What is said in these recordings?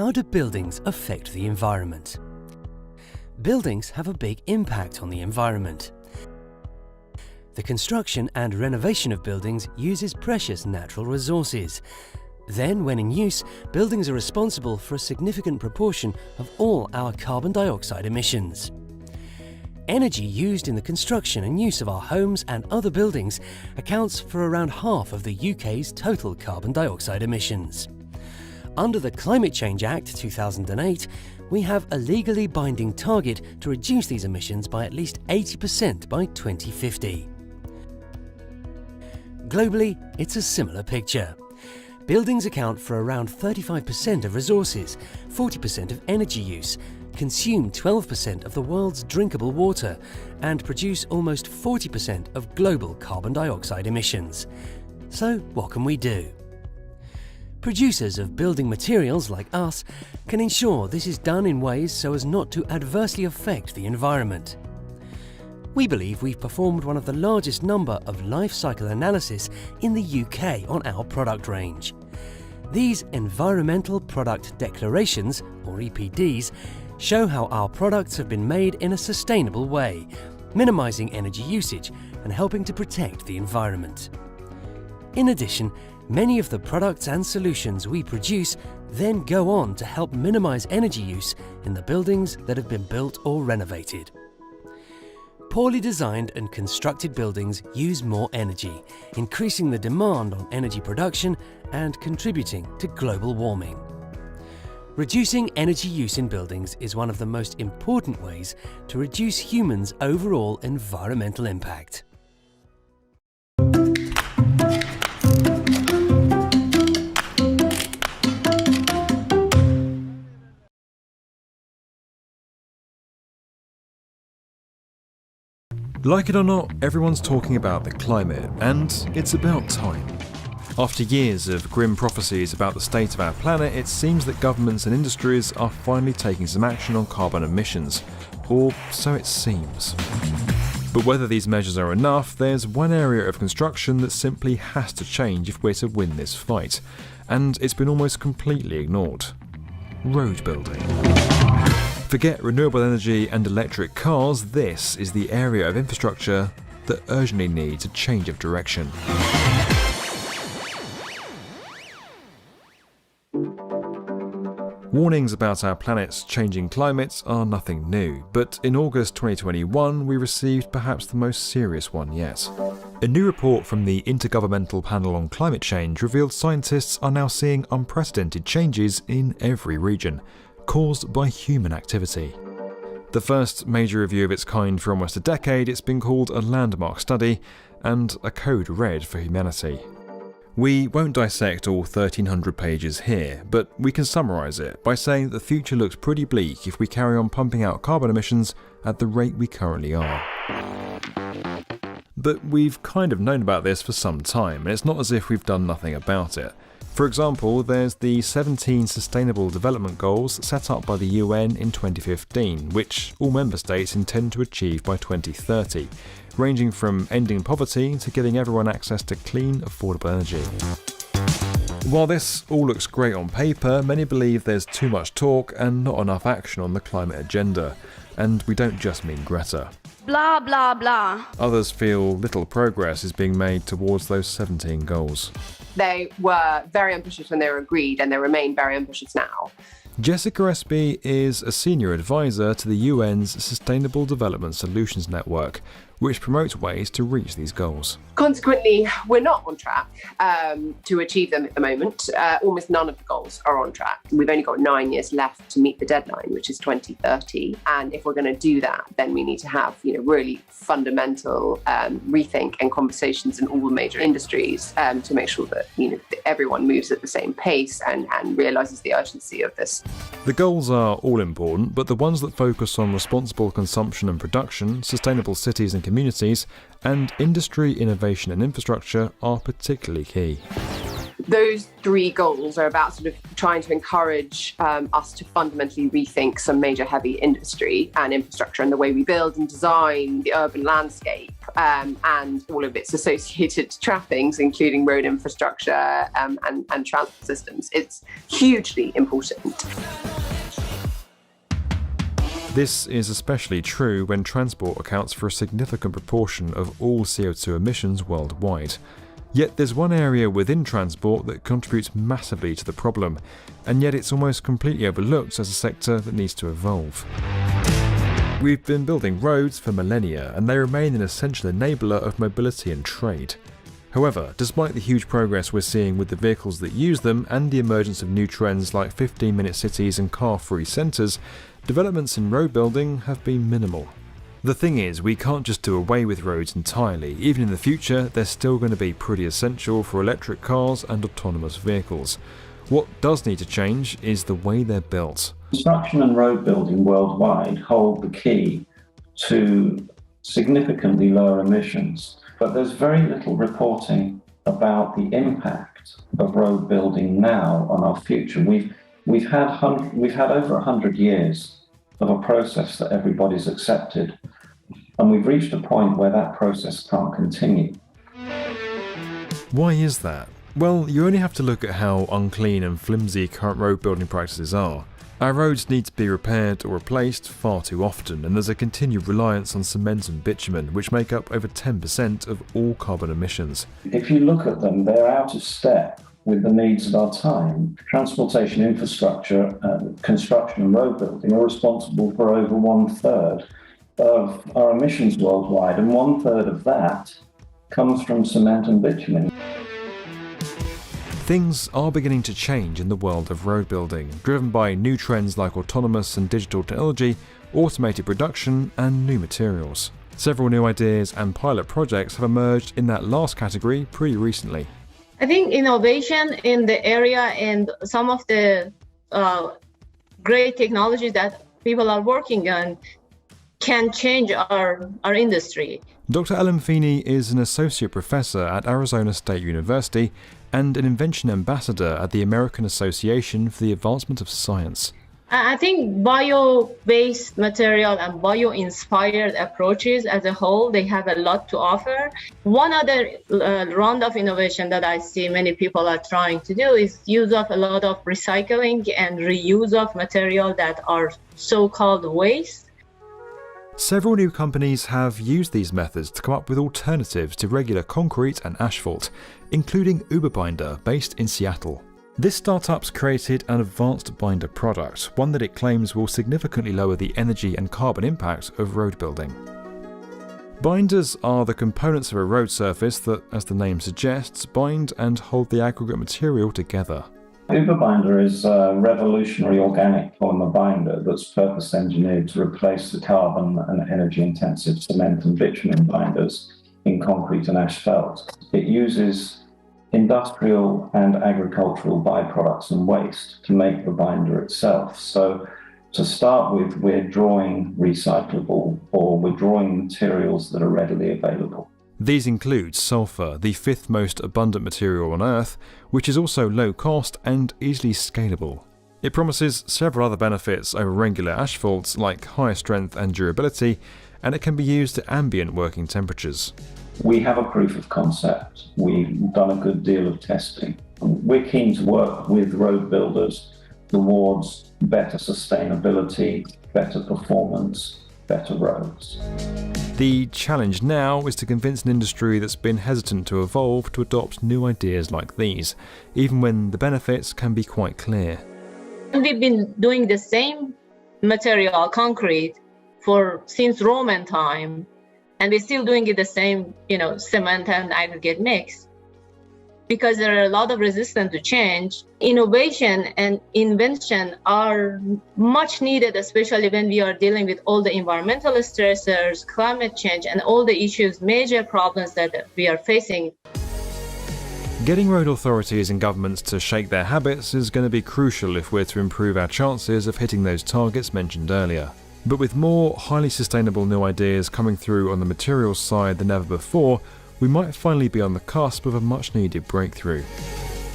How do buildings affect the environment? Buildings have a big impact on the environment. The construction and renovation of buildings uses precious natural resources. Then, when in use, buildings are responsible for a significant proportion of all our carbon dioxide emissions. Energy used in the construction and use of our homes and other buildings accounts for around half of the UK's total carbon dioxide emissions. Under the Climate Change Act 2008, we have a legally binding target to reduce these emissions by at least 80% by 2050. Globally, it's a similar picture. Buildings account for around 35% of resources, 40% of energy use, consume 12% of the world's drinkable water, and produce almost 40% of global carbon dioxide emissions. So, what can we do? Producers of building materials like us can ensure this is done in ways so as not to adversely affect the environment. We believe we've performed one of the largest number of life cycle analysis in the UK on our product range. These Environmental Product Declarations, or EPDs, show how our products have been made in a sustainable way, minimising energy usage and helping to protect the environment. In addition, many of the products and solutions we produce then go on to help minimise energy use in the buildings that have been built or renovated. Poorly designed and constructed buildings use more energy, increasing the demand on energy production and contributing to global warming. Reducing energy use in buildings is one of the most important ways to reduce humans' overall environmental impact. Like it or not, everyone's talking about the climate, and it's about time. After years of grim prophecies about the state of our planet, it seems that governments and industries are finally taking some action on carbon emissions, or so it seems. But whether these measures are enough, there's one area of construction that simply has to change if we're to win this fight, and it's been almost completely ignored. Road building. Forget renewable energy and electric cars, this is the area of infrastructure that urgently needs a change of direction. Warnings about our planet's changing climate are nothing new, but in August 2021 we received perhaps the most serious one yet. A new report from the Intergovernmental Panel on Climate Change revealed scientists are now seeing unprecedented changes in every region, caused by human activity. The first major review of its kind for almost a decade, it's been called a landmark study and a code red for humanity. We won't dissect all 1,300 pages here, but we can summarise it by saying that the future looks pretty bleak if we carry on pumping out carbon emissions at the rate we currently are. But we've kind of known about this for some time, and it's not as if we've done nothing about it. For example, there's the 17 Sustainable Development Goals set up by the UN in 2015, which all member states intend to achieve by 2030, ranging from ending poverty to giving everyone access to clean, affordable energy. While this all looks great on paper, many believe there's too much talk and not enough action on the climate agenda. And we don't just mean Greta. Blah, blah, blah. Others feel little progress is being made towards those 17 goals. They were very ambitious when they were agreed, and they remain very ambitious now. Jessica Espy is a senior advisor to the UN's Sustainable Development Solutions Network, which promotes ways to reach these goals. Consequently, we're not on track to achieve them at the moment. Almost none of the goals are on track. We've only got 9 years left to meet the deadline, which is 2030. And if we're going to do that, then we need to have, really fundamental rethink and conversations in all the major industries to make sure that, everyone moves at the same pace and realises the urgency of this. The goals are all important, but the ones that focus on responsible consumption and production, sustainable cities and communities, and industry, innovation and infrastructure are particularly key. Those three goals are about sort of trying to encourage us to fundamentally rethink some major heavy industry and infrastructure and the way we build and design the urban landscape and all of its associated trappings, including road infrastructure and transport systems. It's hugely important. This is especially true when transport accounts for a significant proportion of all CO2 emissions worldwide. Yet there's one area within transport that contributes massively to the problem, and yet it's almost completely overlooked as a sector that needs to evolve. We've been building roads for millennia, and they remain an essential enabler of mobility and trade. However, despite the huge progress we're seeing with the vehicles that use them and the emergence of new trends like 15-minute cities and car-free centres, developments in road building have been minimal. The thing is, we can't just do away with roads entirely. Even in the future, they're still going to be pretty essential for electric cars and autonomous vehicles. What does need to change is the way they're built. Construction and road building worldwide hold the key to significantly lower emissions, but there's very little reporting about the impact of road building now on our future. We've had over 100 years of a process that everybody's accepted, and we've reached a point where that process can't continue. Why is that? Well, you only have to look at how unclean and flimsy current road building practices are. Our roads need to be repaired or replaced far too often, and there's a continued reliance on cement and bitumen, which make up over 10% of all carbon emissions. If you look at them, they're out of step with the needs of our time. Transportation infrastructure, construction and road building are responsible for over 1/3 of our emissions worldwide, and 1/3 of that comes from cement and bitumen. Things are beginning to change in the world of road building, driven by new trends like autonomous and digital technology, automated production, and new materials. Several new ideas and pilot projects have emerged in that last category pretty recently. I think innovation in the area and some of the great technologies that people are working on can change our industry. Dr. Ellen Feeney is an associate professor at Arizona State University and an invention ambassador at the American Association for the Advancement of Science. I think bio-based material and bio-inspired approaches as a whole, they have a lot to offer. One other round of innovation that I see many people are trying to do is use of a lot of recycling and reuse of material that are so-called waste. Several new companies have used these methods to come up with alternatives to regular concrete and asphalt, including Uberbinder, based in Seattle. This startup's created an advanced binder product, one that it claims will significantly lower the energy and carbon impact of road building. Binders are the components of a road surface that, as the name suggests, bind and hold the aggregate material together. Uberbinder is a revolutionary organic polymer binder that's purpose engineered to replace the carbon and energy intensive cement and bitumen binders in concrete and asphalt. It uses industrial and agricultural byproducts and waste to make the binder itself. So to start with, we're drawing recyclable, or we're drawing materials that are readily available. These include sulfur, the fifth most abundant material on Earth, which is also low cost and easily scalable. It promises several other benefits over regular asphalt, like higher strength and durability, and it can be used at ambient working temperatures. We have a proof of concept. We've done a good deal of testing. We're keen to work with road builders towards better sustainability, better performance, better roads. The challenge now is to convince an industry that's been hesitant to evolve to adopt new ideas like these, even when the benefits can be quite clear. We've been doing the same material, concrete, since Roman time, and we're still doing it the same, cement and aggregate mix. Because there are a lot of resistance to change, innovation and invention are much needed, especially when we are dealing with all the environmental stressors, climate change, and all the issues, major problems that we are facing. Getting road authorities and governments to shake their habits is going to be crucial if we're to improve our chances of hitting those targets mentioned earlier. But with more highly sustainable new ideas coming through on the materials side than ever before, we might finally be on the cusp of a much needed breakthrough.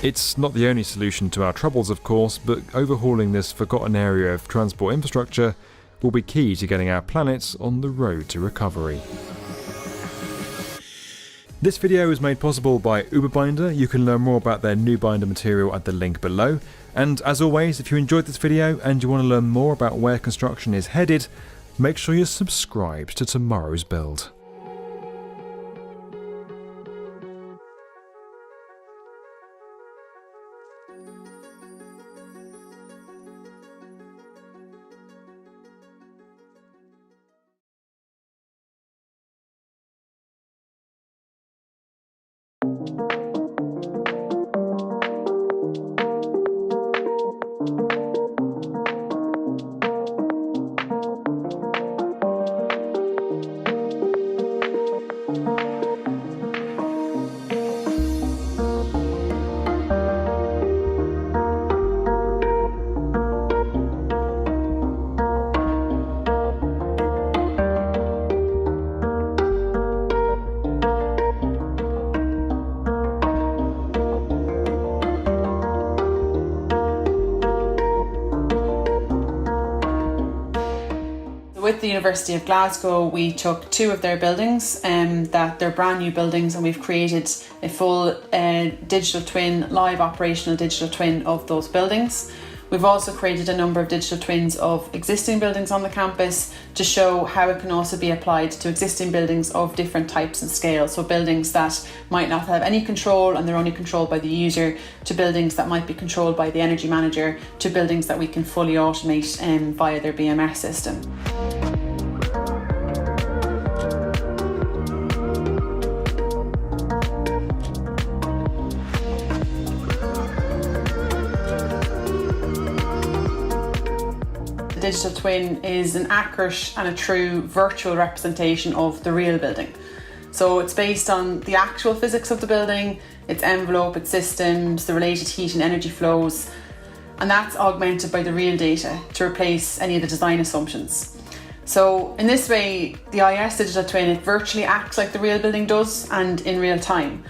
It's not the only solution to our troubles, of course, but overhauling this forgotten area of transport infrastructure will be key to getting our planet on the road to recovery. This video is made possible by Uberbinder. You can learn more about their new binder material at the link below. And as always, if you enjoyed this video and you want to learn more about where construction is headed, make sure you're subscribed to tomorrow's build. With the University of Glasgow, we took two of their buildings, that they're brand new buildings, and we've created a full digital twin, live operational digital twin of those buildings. We've also created a number of digital twins of existing buildings on the campus to show how it can also be applied to existing buildings of different types and scales. So buildings that might not have any control and they're only controlled by the user, to buildings that might be controlled by the energy manager, to buildings that we can fully automate via their BMS system. The digital twin is an accurate and a true virtual representation of the real building. So it's based on the actual physics of the building, its envelope, its systems, the related heat and energy flows, and that's augmented by the real data to replace any of the design assumptions. So in this way, the IS digital twin, it virtually acts like the real building does and in real time.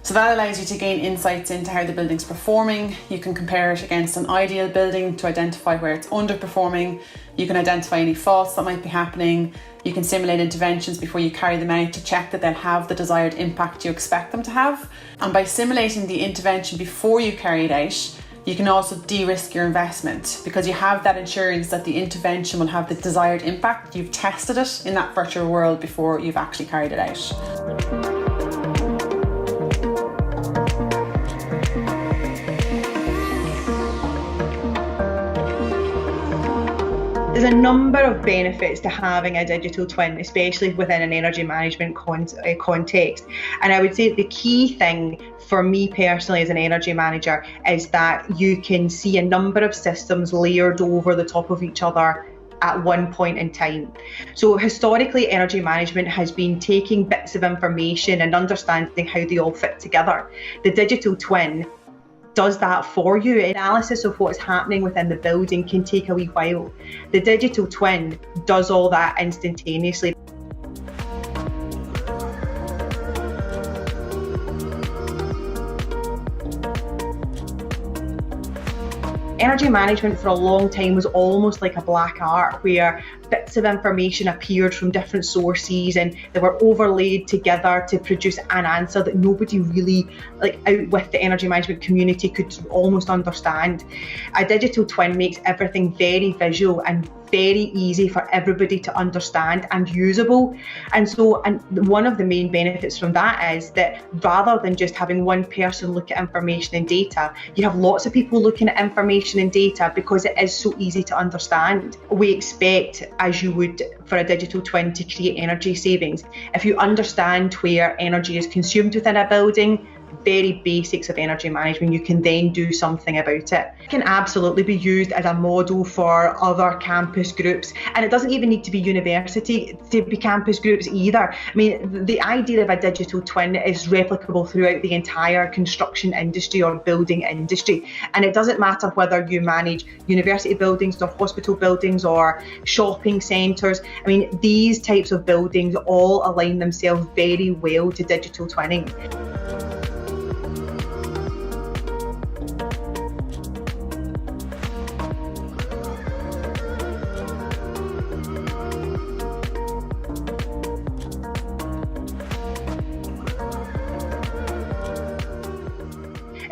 So that allows you to gain insights into how the building's performing. You can compare it against an ideal building to identify where it's underperforming. You can identify any faults that might be happening. You can simulate interventions before you carry them out to check that they'll have the desired impact you expect them to have. And by simulating the intervention before you carry it out, you can also de-risk your investment because you have that assurance that the intervention will have the desired impact. You've tested it in that virtual world before you've actually carried it out. There's a number of benefits to having a digital twin, especially within an energy management context. And I would say the key thing for me personally as an energy manager is that you can see a number of systems layered over the top of each other at one point in time. So historically, energy management has been taking bits of information and understanding how they all fit together. The digital twin does that for you. Analysis of what's happening within the building can take a wee while. The digital twin does all that instantaneously. Energy management for a long time was almost like a black art where bits of information appeared from different sources and they were overlaid together to produce an answer that nobody really, out with the energy management community, could almost understand. A digital twin makes everything very visual and very easy for everybody to understand and usable. And one of the main benefits from that is that rather than just having one person look at information and data, you have lots of people looking at information and data because it is so easy to understand. We expect, as you would for a digital twin, to create energy savings. If you understand where energy is consumed within a building, very basics of energy management, you can then do something about it. It can absolutely be used as a model for other campus groups, and it doesn't even need to be university to be campus groups either. I mean, the idea of a digital twin is replicable throughout the entire construction industry or building industry, and it doesn't matter whether you manage university buildings or hospital buildings or shopping centres. I mean, these types of buildings all align themselves very well to digital twinning.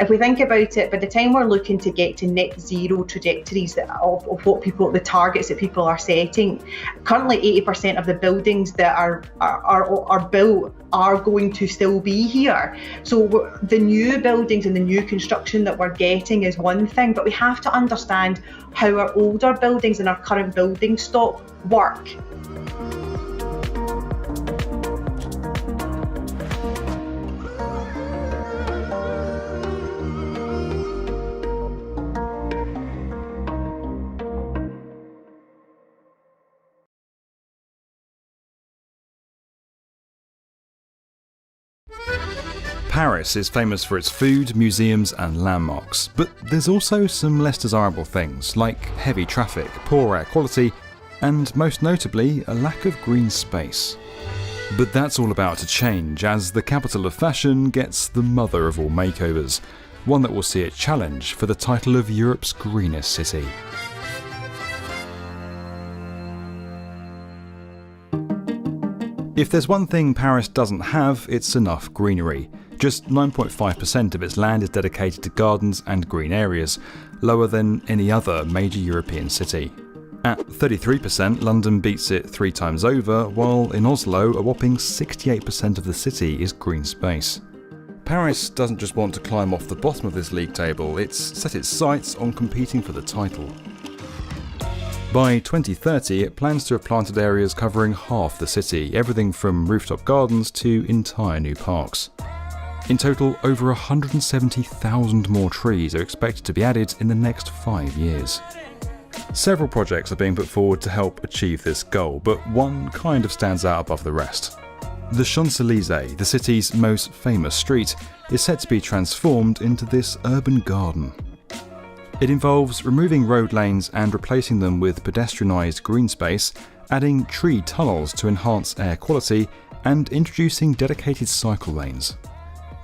If we think about it, by the time we're looking to get to net zero trajectories of what the targets that people are setting, currently 80% of the buildings that are built are going to still be here. So the new buildings and the new construction that we're getting is one thing, but we have to understand how our older buildings and our current building stock work. Paris is famous for its food, museums and landmarks, but there's also some less desirable things like heavy traffic, poor air quality, and most notably, a lack of green space. But that's all about to change as the capital of fashion gets the mother of all makeovers, one that will see it challenge for the title of Europe's greenest city. If there's one thing Paris doesn't have, it's enough greenery. Just 9.5% of its land is dedicated to gardens and green areas, lower than any other major European city. At 33%, London beats it 3 times over, while in Oslo, a whopping 68% of the city is green space. Paris doesn't just want to climb off the bottom of this league table, it's set its sights on competing for the title. By 2030, it plans to have planted areas covering half the city, everything from rooftop gardens to entire new parks. In total, over 170,000 more trees are expected to be added in the next 5 years. Several projects are being put forward to help achieve this goal, but one kind of stands out above the rest. The Champs-Élysées, the city's most famous street, is set to be transformed into this urban garden. It involves removing road lanes and replacing them with pedestrianised green space, adding tree tunnels to enhance air quality, and introducing dedicated cycle lanes.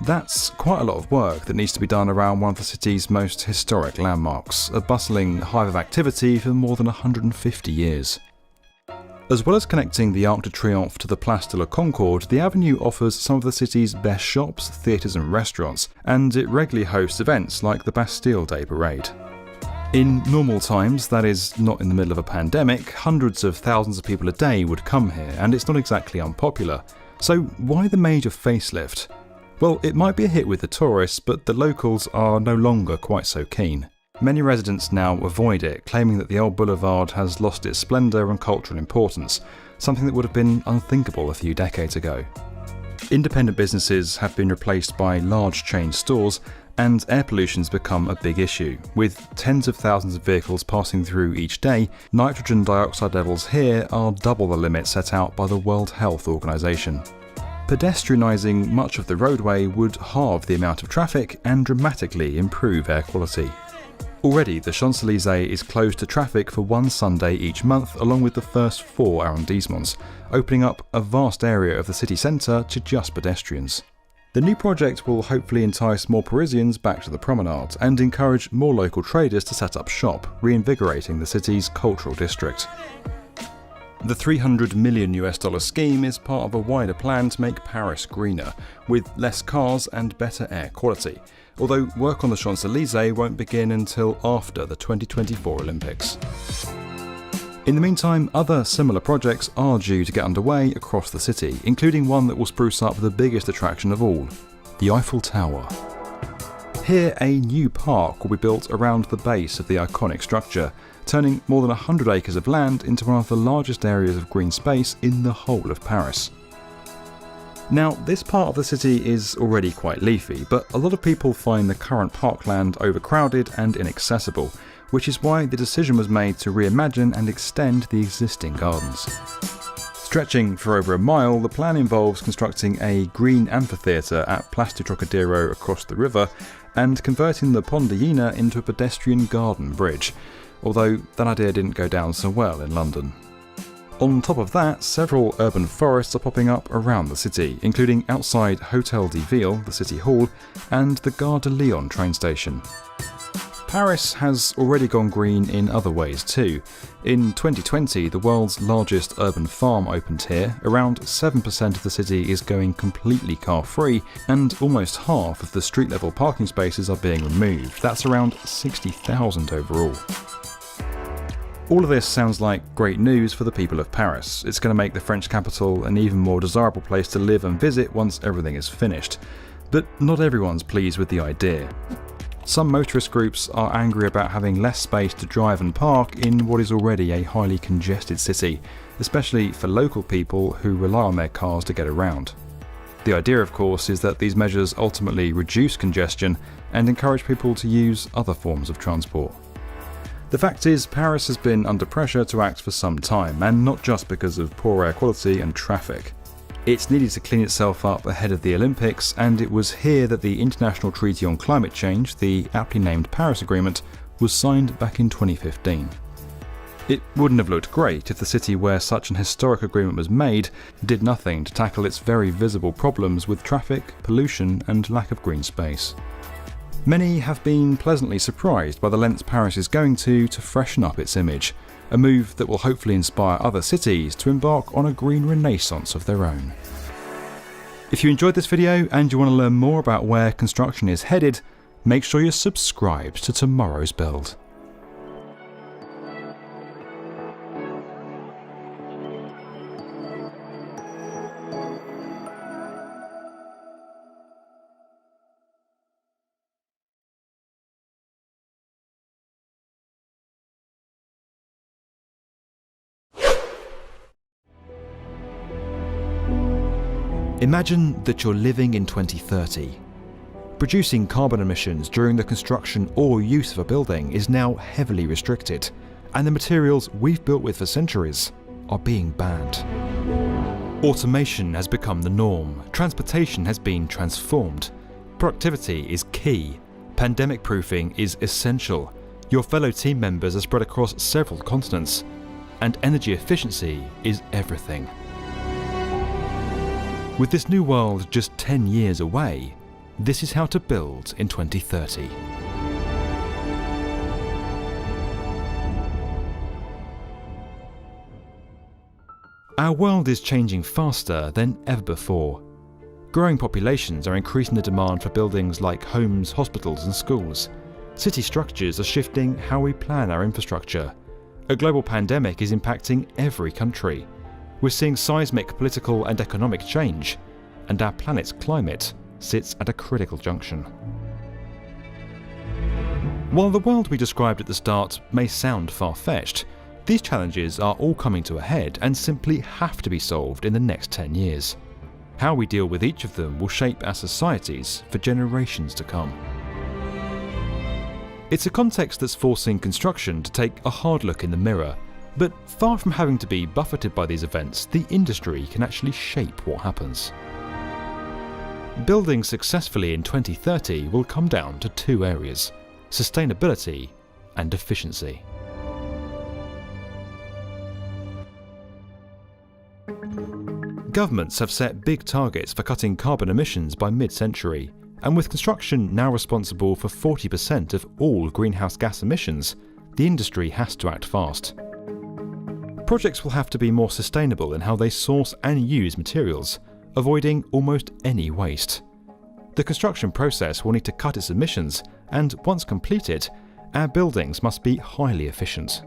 That's quite a lot of work that needs to be done around one of the city's most historic landmarks, a bustling hive of activity for more than 150 years. As well as connecting the Arc de Triomphe to the Place de la Concorde, the avenue offers some of the city's best shops, theatres and restaurants, and it regularly hosts events like the Bastille Day Parade. In normal times, that is not in the middle of a pandemic, hundreds of thousands of people a day would come here, and it's not exactly unpopular. So why the major facelift? Well, it might be a hit with the tourists, but the locals are no longer quite so keen. Many residents now avoid it, claiming that the old boulevard has lost its splendour and cultural importance, something that would have been unthinkable a few decades ago. Independent businesses have been replaced by large chain stores, and air pollution's become a big issue. With tens of thousands of vehicles passing through each day, nitrogen dioxide levels here are double the limit set out by the World Health Organization. Pedestrianising much of the roadway would halve the amount of traffic and dramatically improve air quality. Already, the Champs-Élysées is closed to traffic for one Sunday each month, along with the first 4 arrondissements, opening up a vast area of the city centre to just pedestrians. The new project will hopefully entice more Parisians back to the promenade and encourage more local traders to set up shop, reinvigorating the city's cultural district. The $300 million scheme is part of a wider plan to make Paris greener, with less cars and better air quality, although work on the Champs-Élysées won't begin until after the 2024 Olympics. In the meantime, other similar projects are due to get underway across the city, including one that will spruce up the biggest attraction of all, the Eiffel Tower. Here, a new park will be built around the base of the iconic structure, turning more than 100 acres of land into one of the largest areas of green space in the whole of Paris. Now, this part of the city is already quite leafy, but a lot of people find the current parkland overcrowded and inaccessible, which is why the decision was made to reimagine and extend the existing gardens. Stretching for over a mile, the plan involves constructing a green amphitheatre at Place du Trocadero across the river and converting the Pont de Iéna into a pedestrian garden bridge, although that idea didn't go down so well in London. On top of that, several urban forests are popping up around the city, including outside Hôtel de Ville, the city hall, and the Gare de Lyon train station. Paris has already gone green in other ways too. In 2020, the world's largest urban farm opened here. Around 7% of the city is going completely car-free, and almost half of the street-level parking spaces are being removed. That's around 60,000 overall. All of this sounds like great news for the people of Paris. It's going to make the French capital an even more desirable place to live and visit once everything is finished. But not everyone's pleased with the idea. Some motorist groups are angry about having less space to drive and park in what is already a highly congested city, especially for local people who rely on their cars to get around. The idea, of course, is that these measures ultimately reduce congestion and encourage people to use other forms of transport. The fact is, Paris has been under pressure to act for some time, and not just because of poor air quality and traffic. It's needed to clean itself up ahead of the Olympics, and it was here that the International Treaty on Climate Change, the aptly named Paris Agreement, was signed back in 2015. It wouldn't have looked great if the city where such an historic agreement was made did nothing to tackle its very visible problems with traffic, pollution, and lack of green space. Many have been pleasantly surprised by the lengths Paris is going to freshen up its image, a move that will hopefully inspire other cities to embark on a green renaissance of their own. If you enjoyed this video and you want to learn more about where construction is headed, make sure you're subscribed to tomorrow's build. Imagine that you're living in 2030. Producing carbon emissions during the construction or use of a building is now heavily restricted, and the materials we've built with for centuries are being banned. Automation has become the norm, transportation has been transformed, productivity is key, pandemic proofing is essential, your fellow team members are spread across several continents, and energy efficiency is everything. With this new world just 10 years away, this is how to build in 2030. Our world is changing faster than ever before. Growing populations are increasing the demand for buildings like homes, hospitals and schools. City structures are shifting how we plan our infrastructure. A global pandemic is impacting every country. We're seeing seismic political and economic change, and our planet's climate sits at a critical junction. While the world we described at the start may sound far-fetched, these challenges are all coming to a head and simply have to be solved in the next 10 years. How we deal with each of them will shape our societies for generations to come. It's a context that's forcing construction to take a hard look in the mirror. But far from having to be buffeted by these events, the industry can actually shape what happens. Building successfully in 2030 will come down to two areas: sustainability and efficiency. Governments have set big targets for cutting carbon emissions by mid-century, and with construction now responsible for 40% of all greenhouse gas emissions, the industry has to act fast. Projects will have to be more sustainable in how they source and use materials, avoiding almost any waste. The construction process will need to cut its emissions, and once completed, our buildings must be highly efficient.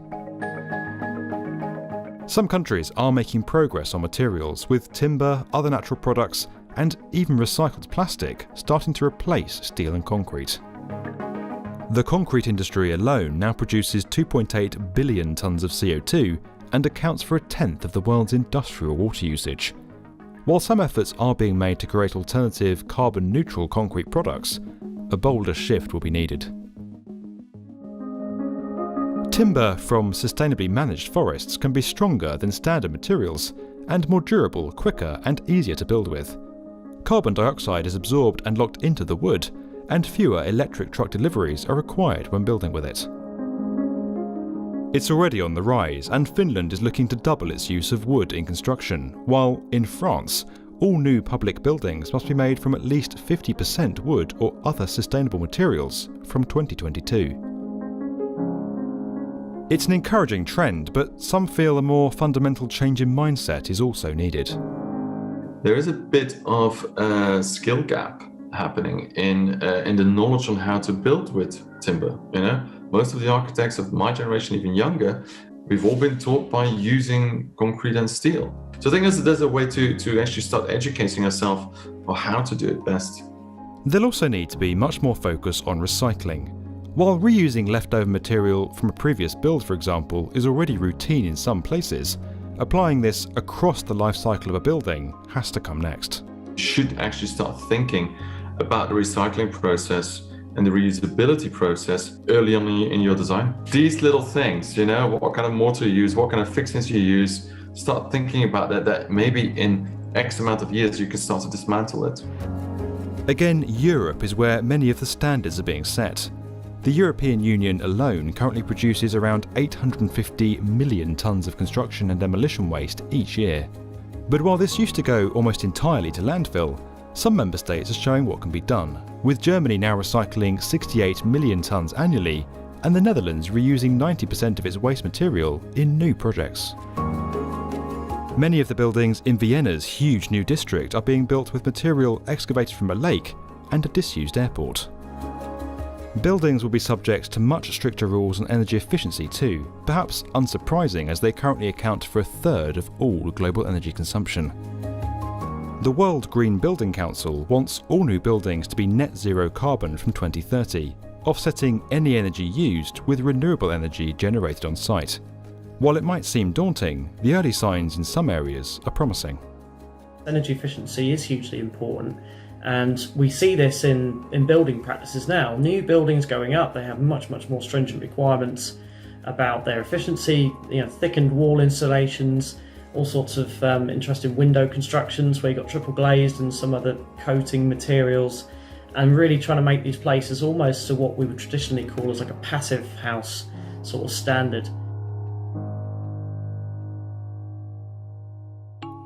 Some countries are making progress on materials, with timber, other natural products, and even recycled plastic starting to replace steel and concrete. The concrete industry alone now produces 2.8 billion tonnes of CO2 and accounts for 1/10 of the world's industrial water usage. While some efforts are being made to create alternative carbon-neutral concrete products, a bolder shift will be needed. Timber from sustainably managed forests can be stronger than standard materials and more durable, quicker and easier to build with. Carbon dioxide is absorbed and locked into the wood, and fewer electric truck deliveries are required when building with it. It's already on the rise, and Finland is looking to double its use of wood in construction, while in France, all new public buildings must be made from at least 50% wood or other sustainable materials from 2022. It's an encouraging trend, but some feel a more fundamental change in mindset is also needed. There is a bit of a skill gap happening in the knowledge on how to build with timber. Most of the architects of my generation, even younger, we've all been taught by using concrete and steel. So I think there's a way to actually start educating ourselves on how to do it best. There'll also need to be much more focus on recycling. While reusing leftover material from a previous build, for example, is already routine in some places, applying this across the life cycle of a building has to come next. You should actually start thinking about the recycling process and the reusability process early on in your design. These little things, what kind of mortar you use, what kind of fixings you use, start thinking about that maybe in X amount of years you can start to dismantle it. Again, Europe is where many of the standards are being set. The European Union alone currently produces around 850 million tonnes of construction and demolition waste each year. But while this used to go almost entirely to landfill, some member states are showing what can be done, with Germany now recycling 68 million tonnes annually, and the Netherlands reusing 90% of its waste material in new projects. Many of the buildings in Vienna's huge new district are being built with material excavated from a lake and a disused airport. Buildings will be subject to much stricter rules on energy efficiency too, perhaps unsurprising as they currently account for a third of all global energy consumption. The World Green Building Council wants all new buildings to be net zero carbon from 2030, offsetting any energy used with renewable energy generated on site. While it might seem daunting, the early signs in some areas are promising. Energy efficiency is hugely important, and we see this in building practices now. New buildings going up, they have much more stringent requirements about their efficiency, thickened wall installations, all sorts of interesting window constructions where you've got triple glazed and some other coating materials, and really trying to make these places almost to what we would traditionally call as like a passive house sort of standard.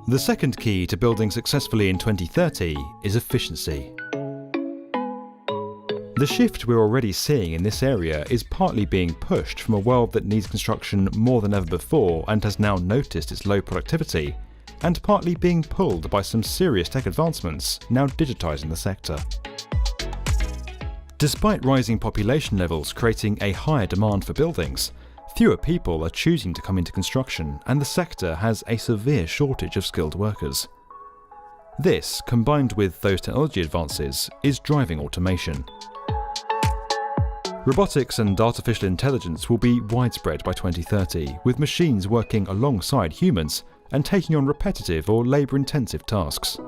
The second key to building successfully in 2030 is efficiency. The shift we're already seeing in this area is partly being pushed from a world that needs construction more than ever before and has now noticed its low productivity, and partly being pulled by some serious tech advancements now digitising the sector. Despite rising population levels creating a higher demand for buildings, fewer people are choosing to come into construction, and the sector has a severe shortage of skilled workers. This, combined with those technology advances, is driving automation. Robotics and artificial intelligence will be widespread by 2030, with machines working alongside humans and taking on repetitive or labour-intensive tasks.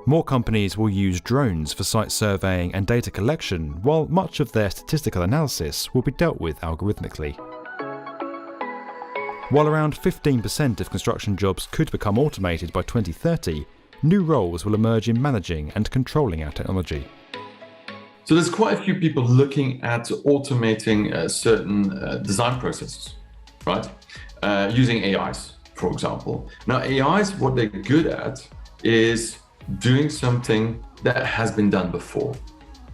More companies will use drones for site surveying and data collection, while much of their statistical analysis will be dealt with algorithmically. While around 15% of construction jobs could become automated by 2030, new roles will emerge in managing and controlling our technology. So there's quite a few people looking at automating certain design processes, right? Using AIs, for example. Now, AIs, what they're good at is doing something that has been done before,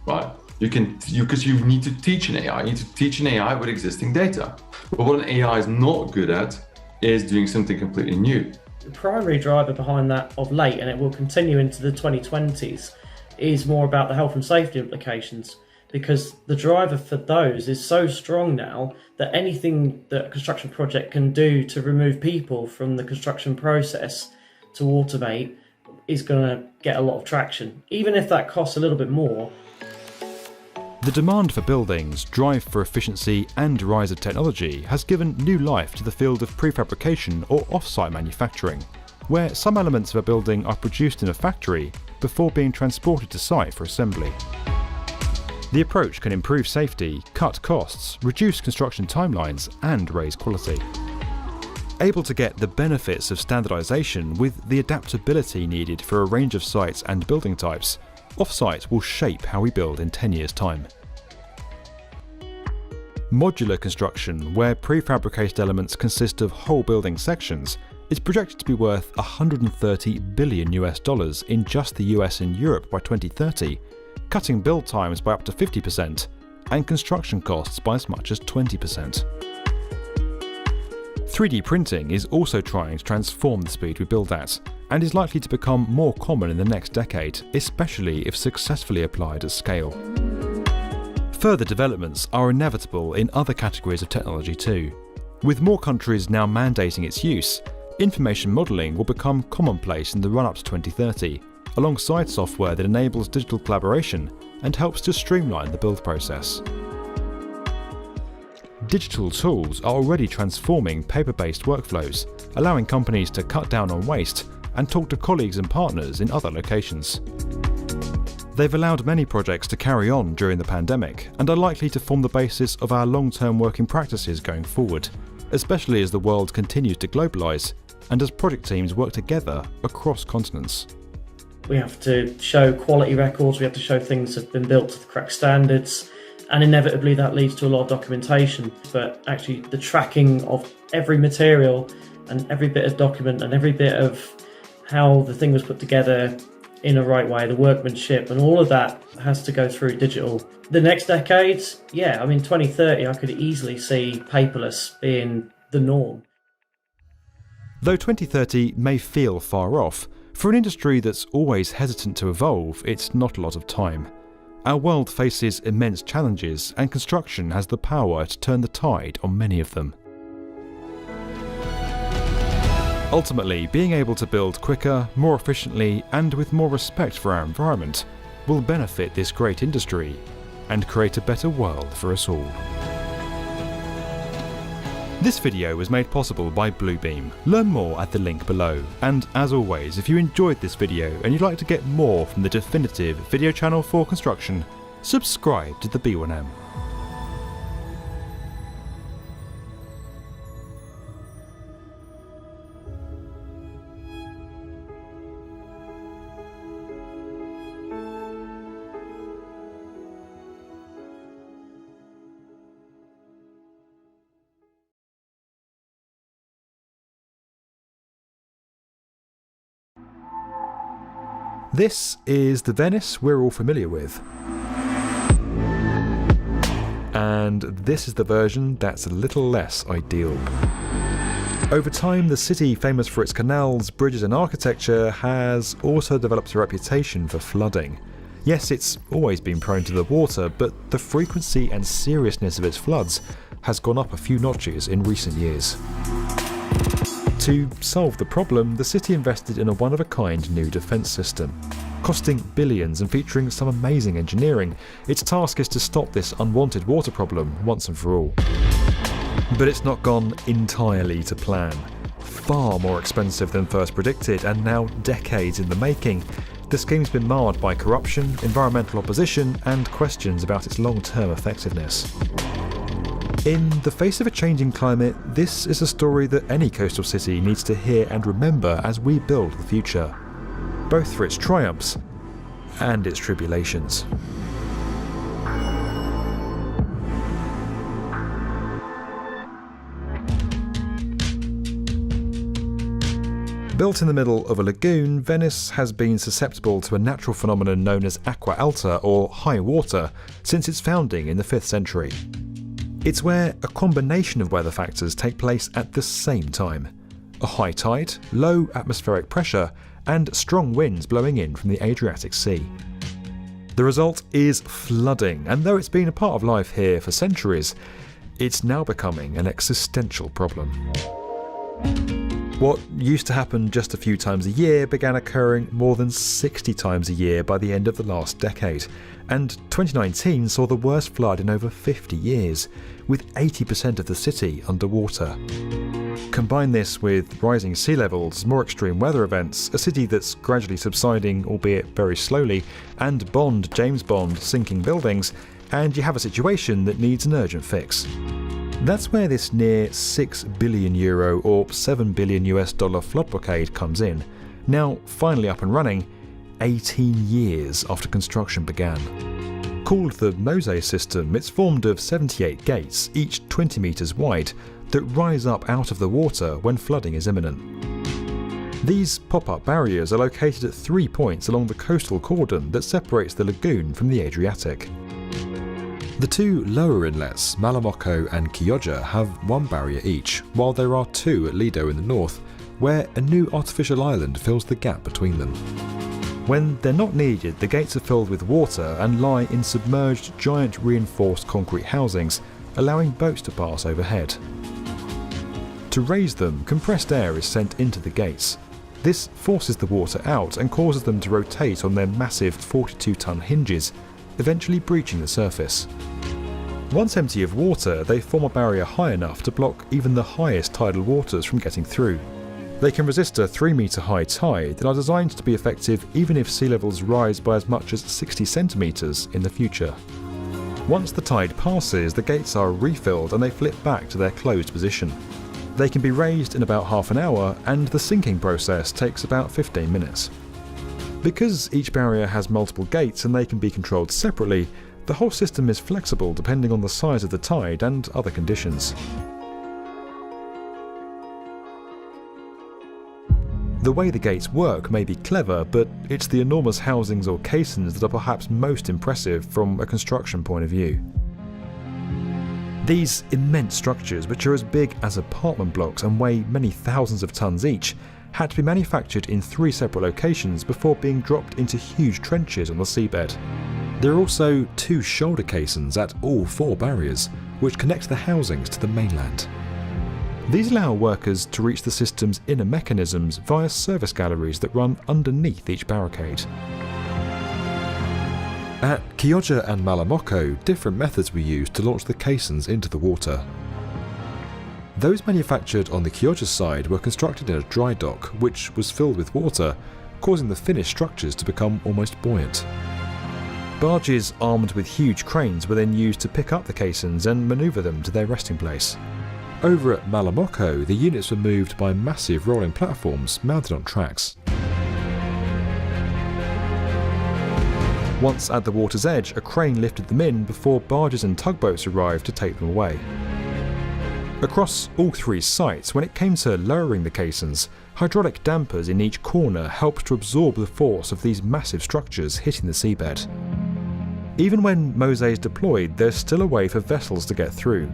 right? Because you need to teach an AI. You need to teach an AI with existing data. But what an AI is not good at is doing something completely new. The primary driver behind that of late, and it will continue into the 2020s, is more about the health and safety implications, because the driver for those is so strong now that anything that a construction project can do to remove people from the construction process to automate is going to get a lot of traction, even if that costs a little bit more. The demand for buildings, drive for efficiency and rise of technology has given new life to the field of prefabrication or off-site manufacturing, where some elements of a building are produced in a factory before being transported to site for assembly. The approach can improve safety, cut costs, reduce construction timelines and raise quality. Able to get the benefits of standardisation with the adaptability needed for a range of sites and building types, off-site will shape how we build in 10 years' time. Modular construction, where prefabricated elements consist of whole building sections, is projected to be worth $130 billion in just the US and Europe by 2030, cutting build times by up to 50% and construction costs by as much as 20%. 3D printing is also trying to transform the speed we build at, and is likely to become more common in the next decade, especially if successfully applied at scale. Further developments are inevitable in other categories of technology too. With more countries now mandating its use, information modelling will become commonplace in the run-up to 2030, alongside software that enables digital collaboration and helps to streamline the build process. Digital tools are already transforming paper-based workflows, allowing companies to cut down on waste and talk to colleagues and partners in other locations. They've allowed many projects to carry on during the pandemic and are likely to form the basis of our long-term working practices going forward, especially as the world continues to globalise and as project teams work together across continents. We have to show quality records, we have to show things have been built to the correct standards, and inevitably that leads to a lot of documentation. But actually the tracking of every material and every bit of document and every bit of how the thing was put together in a right way, the workmanship and all of that has to go through digital. The next decade, 2030, I could easily see paperless being the norm. Though 2030 may feel far off, for an industry that's always hesitant to evolve, it's not a lot of time. Our world faces immense challenges, and construction has the power to turn the tide on many of them. Ultimately, being able to build quicker, more efficiently, and with more respect for our environment will benefit this great industry and create a better world for us all. This video was made possible by Bluebeam. Learn more at the link below. And as always, if you enjoyed this video and you'd like to get more from the definitive video channel for construction, subscribe to the B1M. This is the Venice we're all familiar with. And this is the version that's a little less ideal. Over time, the city, famous for its canals, bridges and architecture, has also developed a reputation for flooding. Yes, it's always been prone to the water, but the frequency and seriousness of its floods has gone up a few notches in recent years. To solve the problem, the city invested in a one-of-a-kind new defence system. Costing billions and featuring some amazing engineering, its task is to stop this unwanted water problem once and for all. But it's not gone entirely to plan. Far more expensive than first predicted, and now decades in the making, the scheme's been marred by corruption, environmental opposition, and questions about its long-term effectiveness. In the face of a changing climate, this is a story that any coastal city needs to hear and remember as we build the future, both for its triumphs and its tribulations. Built in the middle of a lagoon, Venice has been susceptible to a natural phenomenon known as aqua alta, or high water, since its founding in the 5th century. It's where a combination of weather factors take place at the same time. A high tide, low atmospheric pressure, and strong winds blowing in from the Adriatic Sea. The result is flooding, and though it's been a part of life here for centuries, it's now becoming an existential problem. What used to happen just a few times a year began occurring more than 60 times a year by the end of the last decade, and 2019 saw the worst flood in over 50 years, with 80% of the city underwater. Combine this with rising sea levels, more extreme weather events, a city that's gradually subsiding, albeit very slowly, and James Bond sinking buildings, and you have a situation that needs an urgent fix. That's where this near €6 billion or $7 billion flood blockade comes in, now finally up and running 18 years after construction began. Called the Mose system, it's formed of 78 gates, each 20 metres wide, that rise up out of the water when flooding is imminent. These pop-up barriers are located at 3 points along the coastal cordon that separates the lagoon from the Adriatic. The two lower inlets, Malamocco and Chioggia, have one barrier each, while there are two at Lido in the north, where a new artificial island fills the gap between them. When they're not needed, the gates are filled with water and lie in submerged giant reinforced concrete housings, allowing boats to pass overhead. To raise them, compressed air is sent into the gates. This forces the water out and causes them to rotate on their massive 42-ton hinges, eventually breaching the surface. Once empty of water, they form a barrier high enough to block even the highest tidal waters from getting through. They can resist a 3-metre high tide and are designed to be effective even if sea levels rise by as much as 60 centimetres in the future. Once the tide passes, the gates are refilled and they flip back to their closed position. They can be raised in about half an hour, and the sinking process takes about 15 minutes. Because each barrier has multiple gates and they can be controlled separately, the whole system is flexible depending on the size of the tide and other conditions. The way the gates work may be clever, but it's the enormous housings or caissons that are perhaps most impressive from a construction point of view. These immense structures, which are as big as apartment blocks and weigh many thousands of tons each, had to be manufactured in 3 separate locations before being dropped into huge trenches on the seabed. There are also 2 shoulder caissons at all 4 barriers, which connect the housings to the mainland. These allow workers to reach the system's inner mechanisms via service galleries that run underneath each barricade. At Chioggia and Malamocco, different methods were used to launch the caissons into the water. Those manufactured on the Chioggia side were constructed in a dry dock, which was filled with water, causing the finished structures to become almost buoyant. Barges armed with huge cranes were then used to pick up the caissons and manoeuvre them to their resting place. Over at Malamocco, the units were moved by massive rolling platforms mounted on tracks. Once at the water's edge, a crane lifted them in before barges and tugboats arrived to take them away. Across all 3 sites, when it came to lowering the caissons, hydraulic dampers in each corner helped to absorb the force of these massive structures hitting the seabed. Even when Mosaic is deployed, there's still a way for vessels to get through.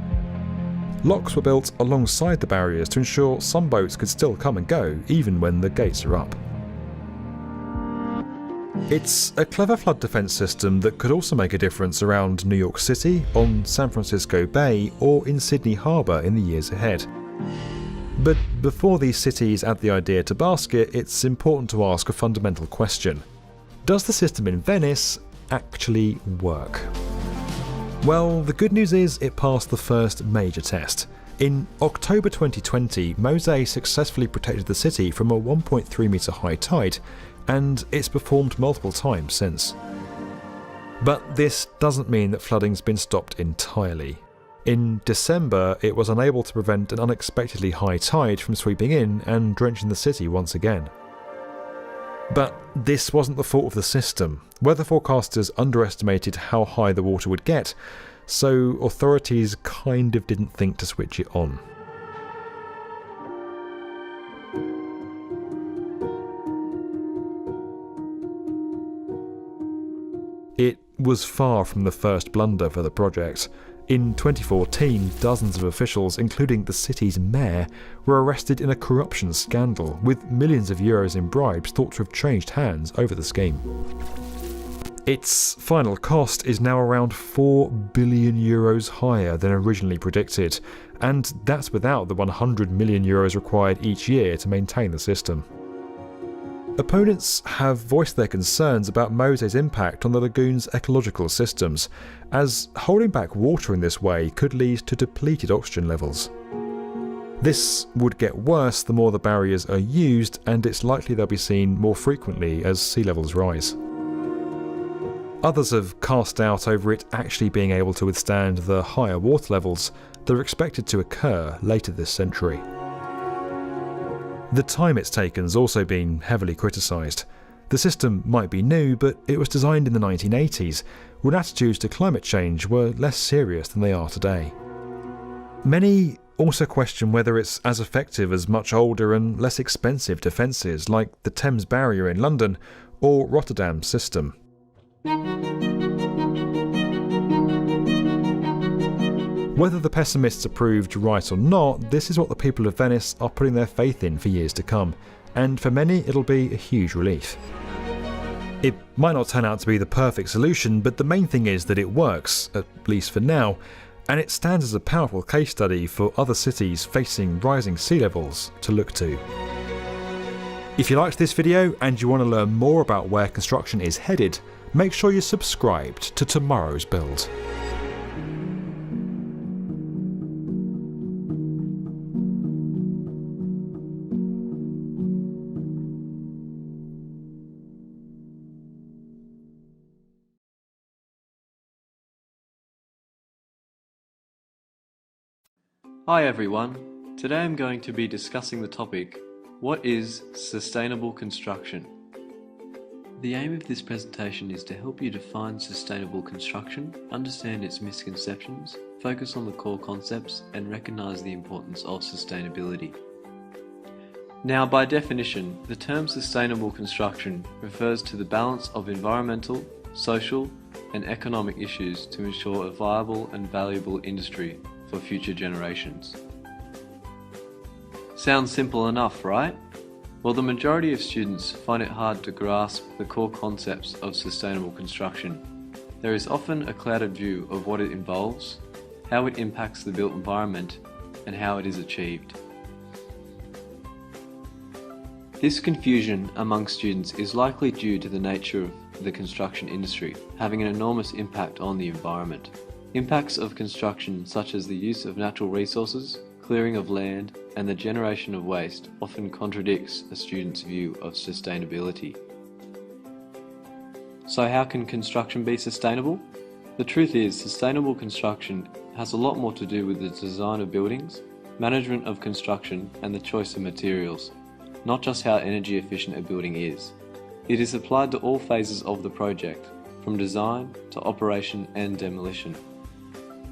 Locks were built alongside the barriers to ensure some boats could still come and go, even when the gates are up. It's a clever flood defence system that could also make a difference around New York City, on San Francisco Bay, or in Sydney Harbour in the years ahead. But before these cities add the idea to basket, it's important to ask a fundamental question. Does the system in Venice actually work? Well, the good news is it passed the first major test. In October 2020, Mosaic successfully protected the city from a 1.3 metre high tide, and it's performed multiple times since. But this doesn't mean that flooding's been stopped entirely. In December, it was unable to prevent an unexpectedly high tide from sweeping in and drenching the city once again. But this wasn't the fault of the system. Weather forecasters underestimated how high the water would get, so authorities kind of didn't think to switch it on. It was far from the first blunder for the project. In 2014, dozens of officials, including the city's mayor, were arrested in a corruption scandal, with millions of euros in bribes thought to have changed hands over the scheme. Its final cost is now around 4 billion euros higher than originally predicted, and that's without the 100 million euros required each year to maintain the system. Opponents have voiced their concerns about Mosaic's impact on the lagoon's ecological systems, as holding back water in this way could lead to depleted oxygen levels. This would get worse the more the barriers are used, and it's likely they'll be seen more frequently as sea levels rise. Others have cast doubt over it actually being able to withstand the higher water levels that are expected to occur later this century. The time it's taken has also been heavily criticised. The system might be new, but it was designed in the 1980s, when attitudes to climate change were less serious than they are today. Many also question whether it's as effective as much older and less expensive defences like the Thames Barrier in London or Rotterdam's system. Whether the pessimists are proved right or not, this is what the people of Venice are putting their faith in for years to come, and for many it'll be a huge relief. It might not turn out to be the perfect solution, but the main thing is that it works, at least for now, and it stands as a powerful case study for other cities facing rising sea levels to look to. If you liked this video and you want to learn more about where construction is headed, make sure you're subscribed to Tomorrow's Build. Hi everyone, today I'm going to be discussing the topic, what is sustainable construction? The aim of this presentation is to help you define sustainable construction, understand its misconceptions, focus on the core concepts and recognise the importance of sustainability. Now by definition, the term sustainable construction refers to the balance of environmental, social and economic issues to ensure a viable and valuable industry for future generations. Sounds simple enough, right? Well, the majority of students find it hard to grasp the core concepts of sustainable construction. There is often a clouded view of what it involves, how it impacts the built environment, and how it is achieved. This confusion among students is likely due to the nature of the construction industry, having an enormous impact on the environment. Impacts of construction such as the use of natural resources, clearing of land, and the generation of waste often contradicts a student's view of sustainability. So how can construction be sustainable? The truth is, sustainable construction has a lot more to do with the design of buildings, management of construction, and the choice of materials, not just how energy efficient a building is. It is applied to all phases of the project, from design to operation and demolition.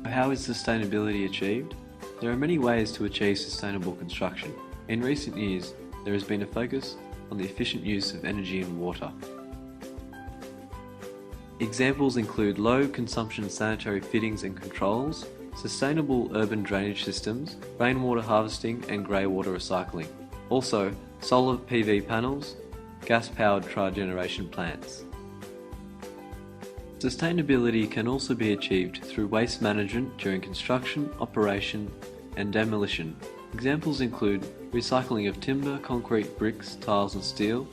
How is sustainability achieved? There are many ways to achieve sustainable construction. In recent years, there has been a focus on the efficient use of energy and water. Examples include low consumption sanitary fittings and controls, sustainable urban drainage systems, rainwater harvesting and grey water recycling. Also, solar PV panels, gas-powered tri-generation plants. Sustainability can also be achieved through waste management during construction, operation and demolition. Examples include recycling of timber, concrete, bricks, tiles and steel,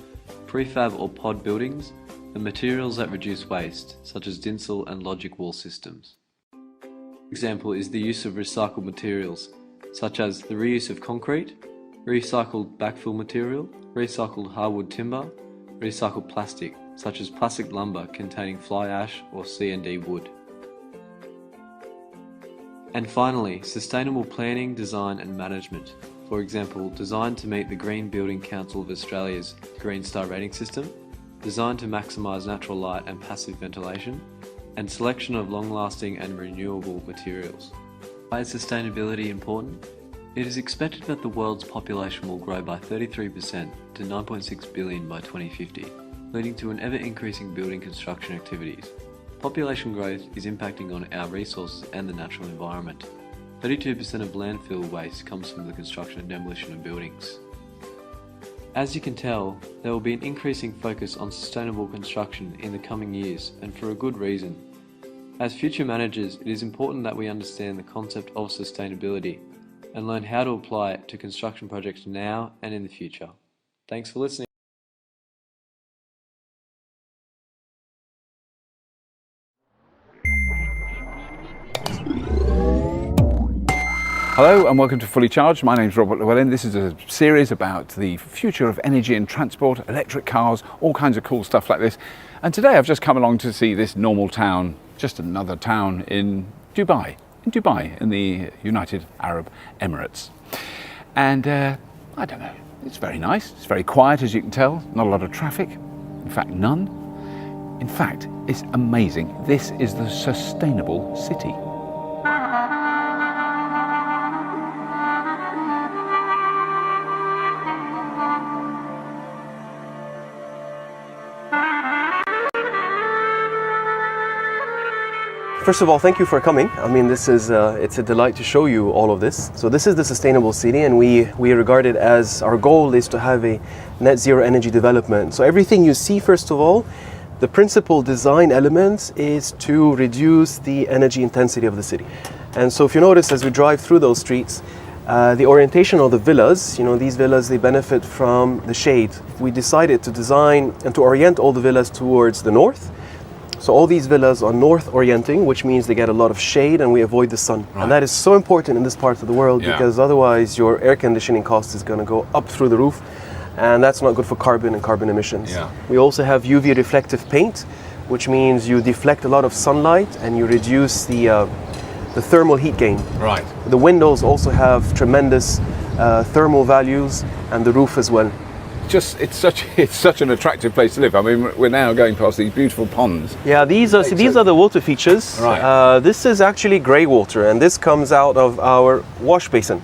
prefab or pod buildings, and materials that reduce waste, such as tinsel and logic wall systems. Example is the use of recycled materials, such as the reuse of concrete, recycled backfill material, recycled hardwood timber, recycled plastic, such as plastic lumber containing fly ash or C&D wood. And finally, sustainable planning, design and management. For example, designed to meet the Green Building Council of Australia's Green Star rating system, designed to maximise natural light and passive ventilation, and selection of long-lasting and renewable materials. Why is sustainability important? It is expected that the world's population will grow by 33% to 9.6 billion by 2050. Leading to an ever-increasing building construction activities. Population growth is impacting on our resources and the natural environment. 32% of landfill waste comes from the construction and demolition of buildings. As you can tell, there will be an increasing focus on sustainable construction in the coming years, and for a good reason. As future managers, it is important that we understand the concept of sustainability and learn how to apply it to construction projects now and in the future. Thanks for listening. Hello and welcome to Fully Charged. My name is Robert Llewellyn. This is a series about the future of energy and transport, electric cars, all kinds of cool stuff like this. And today I've just come along to see this normal town, just another town in Dubai, in the United Arab Emirates. And I don't know, it's very nice. It's very quiet, as you can tell, not a lot of traffic, in fact none. In fact, it's amazing. This is the sustainable city. First of all, thank you for coming. I mean, this is it's a delight to show you all of this. So this is the sustainable city, and we regard it as our goal is to have a net zero energy development. So everything you see, first of all, the principal design element is to reduce the energy intensity of the city. And so if you notice as we drive through those streets, the orientation of the villas, these villas, they benefit from the shade. We decided to design and to orient all the villas towards the north. So all these villas are north orienting, which means they get a lot of shade and we avoid the sun. Right. And that is so important in this part of the world because otherwise your air conditioning cost is going to go up through the roof, and that's not good for carbon and carbon emissions. Yeah. We also have UV reflective paint, which means you deflect a lot of sunlight and you reduce the thermal heat gain. Right. The windows also have tremendous thermal values, and the roof as well. It's such an attractive place to live. I mean, we're now going past these beautiful ponds. Yeah, these are the water features. Right. This is actually grey water, and this comes out of our wash basin.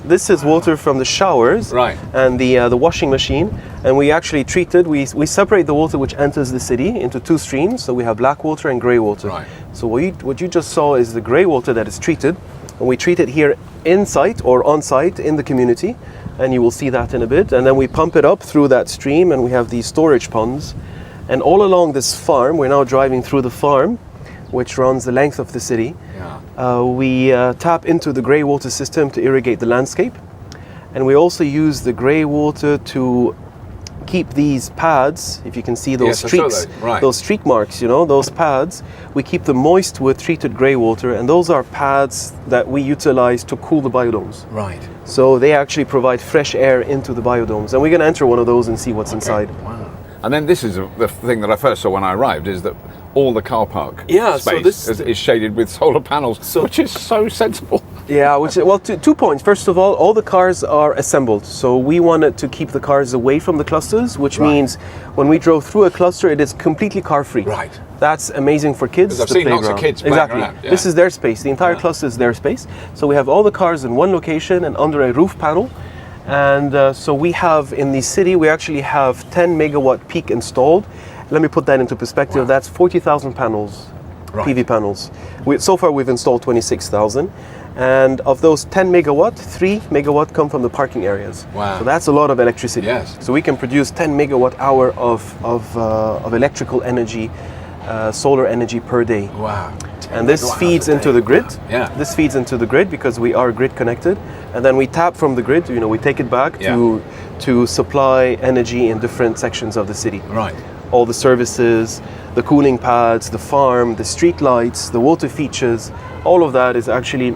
This is water from the showers and the washing machine, and we actually treat it. We separate the water which enters the city into two streams. So we have black water and grey water. Right. So what you just saw is the grey water that is treated, and we treat it here in-site or on-site in the community. And you will see that in a bit. And then we pump it up through that stream, and we have these storage ponds. And all along this farm, we're now driving through the farm, which runs the length of the city. Yeah. We tap into the grey water system to irrigate the landscape. And we also use the grey water to keep these pads, if you can see those streaks, those streak marks, those pads, we keep them moist with treated grey water, and those are pads that we utilize to cool the biodomes. Right. So they actually provide fresh air into the biodomes, and we're going to enter one of those and see what's inside. Wow. And then this is the thing that I first saw when I arrived, is that all the car park space is shaded with solar panels, which is so sensible. Yeah, well, 2 points. First of all the cars are assembled. So we wanted to keep the cars away from the clusters, which means when we drove through a cluster, it is completely car-free. Right. That's amazing for kids. I've seen lots of kids playing around. Yeah. This is their space. The entire cluster is their space. So we have all the cars in one location and under a roof panel. And so we have, in the city, we actually have 10 megawatt peak installed. Let me put that into perspective. Wow. That's 40,000 panels, PV panels. So far we've installed 26,000. And of those 10 megawatt, 3 megawatt come from the parking areas. Wow. So that's a lot of electricity. Yes. So we can produce 10 megawatt hour of electrical energy, solar energy per day. Wow. And this feeds into the grid. Wow. Yeah. This feeds into the grid because we are grid connected. And then we tap from the grid, we take it back to supply energy in different sections of the city. Right. All the services, the cooling pads, the farm, the street lights, the water features, all of that is actually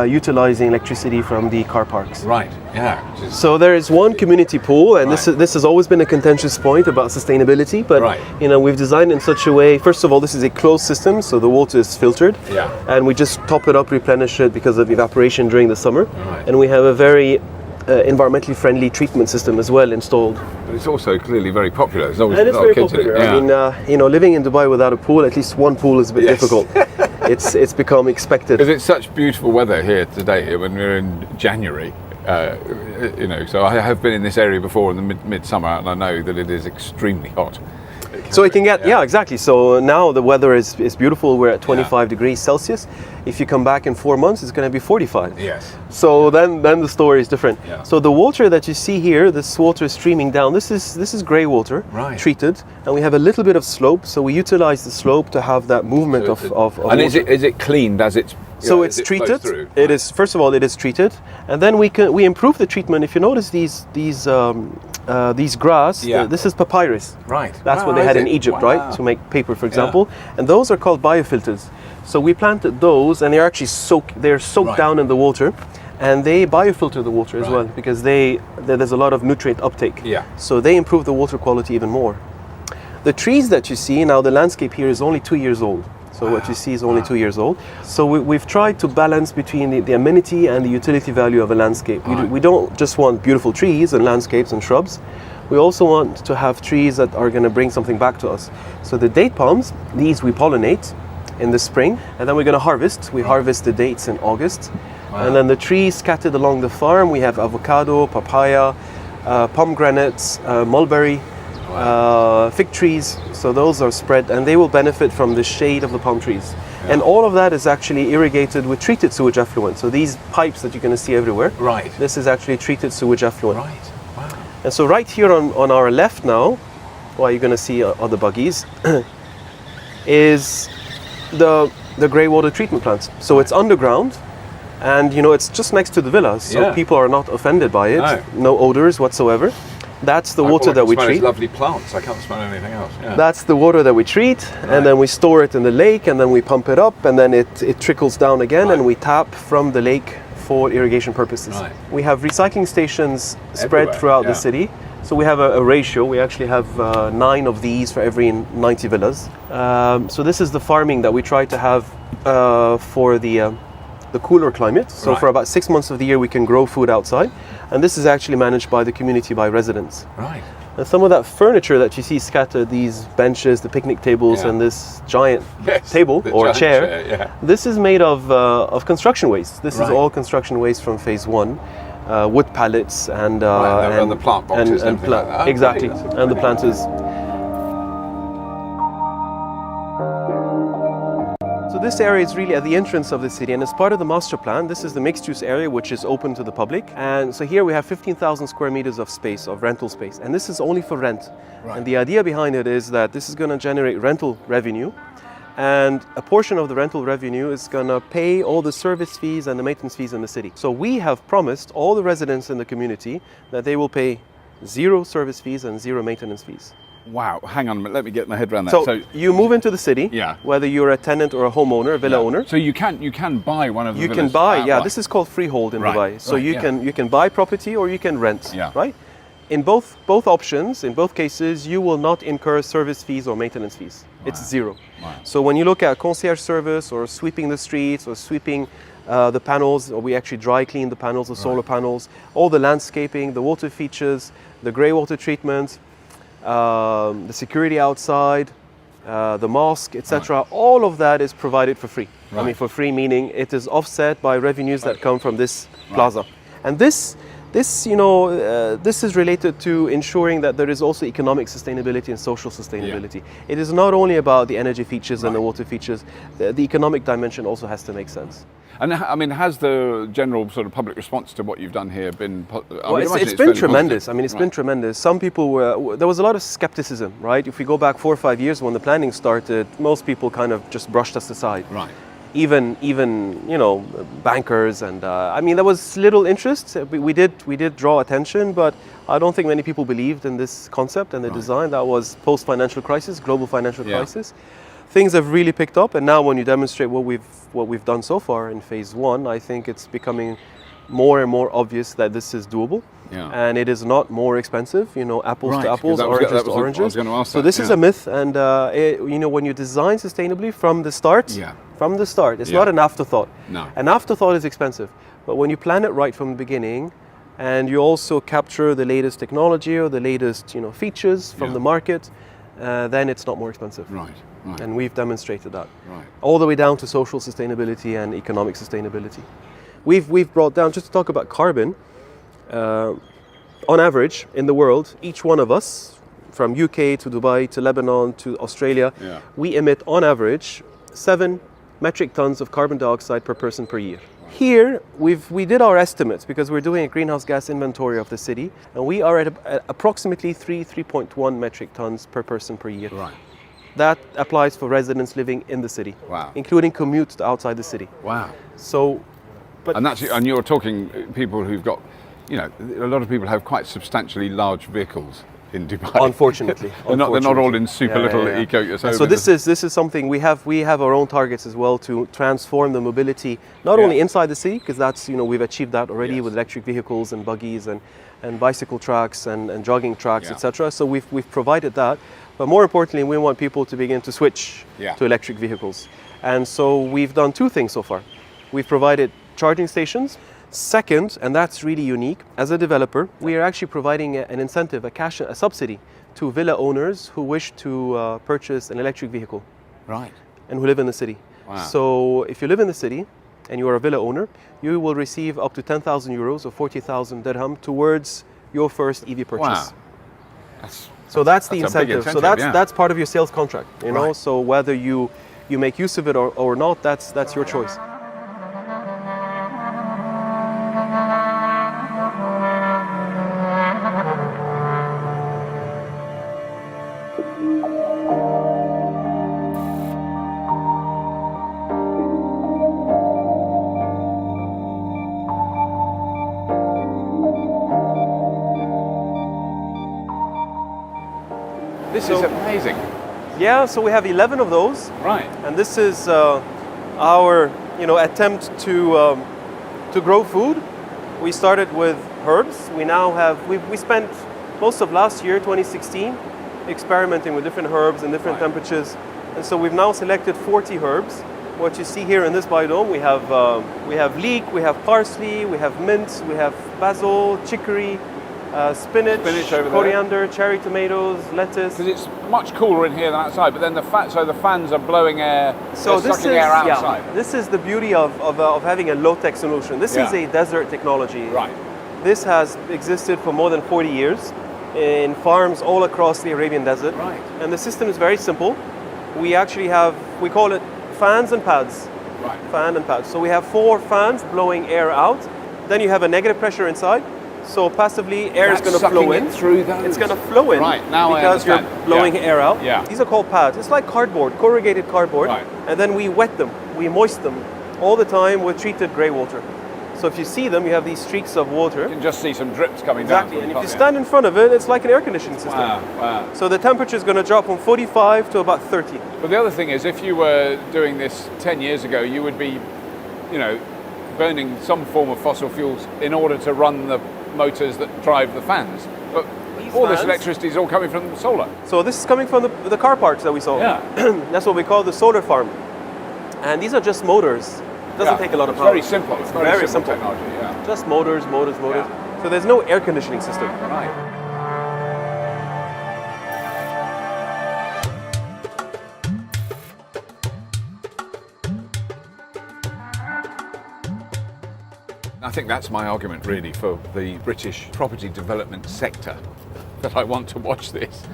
utilizing electricity from the car parks. Right, yeah. So there is one community pool, and this has always been a contentious point about sustainability, but we've designed it in such a way. First of all, this is a closed system, so the water is filtered, and we just top it up, replenish it because of evaporation during the summer, and we have a very environmentally friendly treatment system as well installed. But it's also clearly very popular. There's always and it's very popular. I mean, living in Dubai without a pool, at least one pool is a bit difficult. It's become expected. Because it's such beautiful weather here today when we're in January. So I have been in this area before in the midsummer, and I know that it is extremely hot. So it can get, exactly. So now the weather is beautiful. We're at 25 degrees Celsius. If you come back in 4 months, it's going to be 45. Yes. So then the story is different. Yeah. So the water that you see here, this water is streaming down. This is grey water, treated, and we have a little bit of slope. So we utilize the slope to have that movement of and water. Is it cleaned as it's? So it's treated. It is, first of all, it is treated, and then we improve the treatment. If you notice these grass, this is papyrus. Right. That's what they had in Egypt, right, to make paper, for example. And those are called biofilters. So we planted those, and they're actually soaked down in the water, and they biofilter the water as well because there's a lot of nutrient uptake. Yeah. So they improve the water quality even more. The trees that you see now, the landscape here is only 2 years old. So what you see is only 2 years old. So we've tried to balance between the amenity and the utility value of a landscape. We don't just want beautiful trees and landscapes and shrubs. We also want to have trees that are going to bring something back to us. So the date palms, these we pollinate in the spring, and then we're going to harvest. We harvest the dates in August. Wow. And then the trees scattered along the farm, we have avocado, papaya, pomegranates, mulberry, fig trees. So those are spread, and they will benefit from the shade of the palm trees. And all of that is actually irrigated with treated sewage effluent. So these pipes that you're going to see everywhere, Right. this is actually treated sewage effluent. Right. Wow. And so right here on our left now, what you're going to see on the buggies, is the grey water treatment plants. So it's underground, and it's just next to the villas, so Yeah. people are not offended by it. No odors whatsoever. That's the water that we treat. Lovely plants. I can't smell anything else. Yeah. That's the water that we treat, and then we store it in the lake, and then we pump it up, and then it trickles down again, and we tap from the lake for irrigation purposes. Right. We have recycling stations spread Everywhere, throughout yeah. the city. So we have a ratio. We actually have 9 of these for every 90 villas. So this is the farming that we try to have for the cooler climate. So for about 6 months of the year, we can grow food outside. And this is actually managed by the community, by residents. Right. And some of that furniture that you see scattered, these benches, the picnic tables, and this giant table or giant chair, yeah. this is made of construction waste. This is all construction waste from phase 1. Wood pallets and and the plant boxes and everything like that. Oh, exactly, brilliant. and the planters. So this area is really at the entrance of the city, and as part of the master plan, this is the mixed-use area, which is open to the public. And so here we have 15,000 square meters of space, of rental space, and this is only for rent. Right. And the idea behind it is that this is going to generate rental revenue, and a portion of the rental revenue is going to pay all the service fees and the maintenance fees in the city. So we have promised all the residents in the community that they will pay 0 service fees and 0 maintenance fees. Wow, hang on a minute, let me get my head around that. So you move into the city, Yeah. whether you're a tenant or a homeowner, a villa owner. So you can buy one of the You can villas buy, outright. this is called freehold in Right, Dubai. So right, you can buy property or you can rent, Yeah. right? In both options, in both cases, you will not incur service fees or maintenance fees. It's 0. Wow. So when you look at concierge service or sweeping the streets or sweeping the panels, or we actually dry clean the panels, the solar panels, all the landscaping, the water features, the grey water treatment, the security outside, the mosque, etc. All of that is provided for free. I mean, for free meaning it is offset by revenues that come from this plaza. And this is related to ensuring that there is also economic sustainability and social sustainability. It is not only about the energy features and the water features. The economic dimension also has to make sense. And I mean, has the general sort of public response to what you've done here been? It's been tremendous. I mean, it's been tremendous. Some people there was a lot of skepticism, right? If we go back 4 or 5 years when the planning started, most people kind of just brushed us aside. Right. Even bankers and I mean, there was little interest. We did draw attention, but I don't think many people believed in this concept and the design. That was post-financial crisis, global financial crisis. Things have really picked up, and now when you demonstrate what we've done so far in phase 1, I think it's becoming more and more obvious that this is doable. And it is not more expensive, apples to apples, oranges to oranges. So this is a myth, and when you design sustainably from the start, it's not an afterthought. No. An afterthought is expensive, but when you plan it right from the beginning, and you also capture the latest technology or the latest features from the market, then it's not more expensive. Right. And we've demonstrated that. Right. All the way down to social sustainability and economic sustainability. We've brought down, just to talk about carbon, on average in the world, each one of us, from UK to Dubai to Lebanon to Australia, we emit on average 7 metric tons of carbon dioxide per person per year. Here, we did our estimates because we're doing a greenhouse gas inventory of the city, and we are at approximately 3.1 metric tons per person per year. Right. That applies for residents living in the city, including commutes to outside the city. Wow. So, and you're talking people who've got, a lot of people have quite substantially large vehicles in Dubai. Unfortunately, they're not all in super little eco. So this is something we have our own targets as well to transform the mobility not only inside the city, because that's we've achieved that already with electric vehicles and buggies and bicycle tracks and jogging tracks, etc. So we've provided that, but more importantly, we want people to begin to switch to electric vehicles, and so we've done 2 things so far. We've provided charging stations. Second, and that's really unique, as a developer, we are actually providing an incentive, a subsidy to villa owners who wish to purchase an electric vehicle. Right. And who live in the city. Wow. So if you live in the city and you are a villa owner, you will receive up to 10,000 euros or 40,000 dirham towards your first EV purchase. Wow. So that's the incentive. So that's part of your sales contract, So whether you you make use of it or not, that's your choice. This is amazing. Yeah, so we have 11 of those. Right. And this is our attempt to grow food. We started with herbs. We now have, we spent most of last year, 2016, experimenting with different herbs and different temperatures. And so we've now selected 40 herbs. What you see here in this biodome, we have leek, we have parsley, we have mint, we have basil, chicory, spinach over coriander, cherry tomatoes, lettuce. Because it's much cooler in here than outside, but then the fans are blowing air, so sucking air outside. Yeah, this is the beauty of having a low-tech solution. This is a desert technology. Right. This has existed for more than 40 years in farms all across the Arabian Desert. Right. And the system is very simple. We actually have, we call it fans and pads. Right. Fan and pads. So we have 4 fans blowing air out. Then you have a negative pressure inside. So passively, air is going to flow in. Through those. It's going to flow in. Right, now because I understand. You're blowing air out. Yeah. These are called pads. It's like cardboard, corrugated cardboard. Right. And then we wet them. We moist them all the time with treated grey water. So if you see them, you have these streaks of water. You can just see some drips coming exactly. down. And if you stand in front of it, it's like an air conditioning system. Wow. So the temperature is going to drop from 45 to about 30. But the other thing is, if you were doing this 10 years ago, you would be, burning some form of fossil fuels in order to run the motors that drive the fans. But all this electricity is all coming from solar. So this is coming from the car parks that we saw. Yeah. That's what we call the solar farm. And these are just motors. It doesn't take a lot of power. Very simple. It's very simple technology. Yeah. Just motors. So there's no air conditioning system. Right. I think that's my argument really for the British property development sector, that I want to watch this,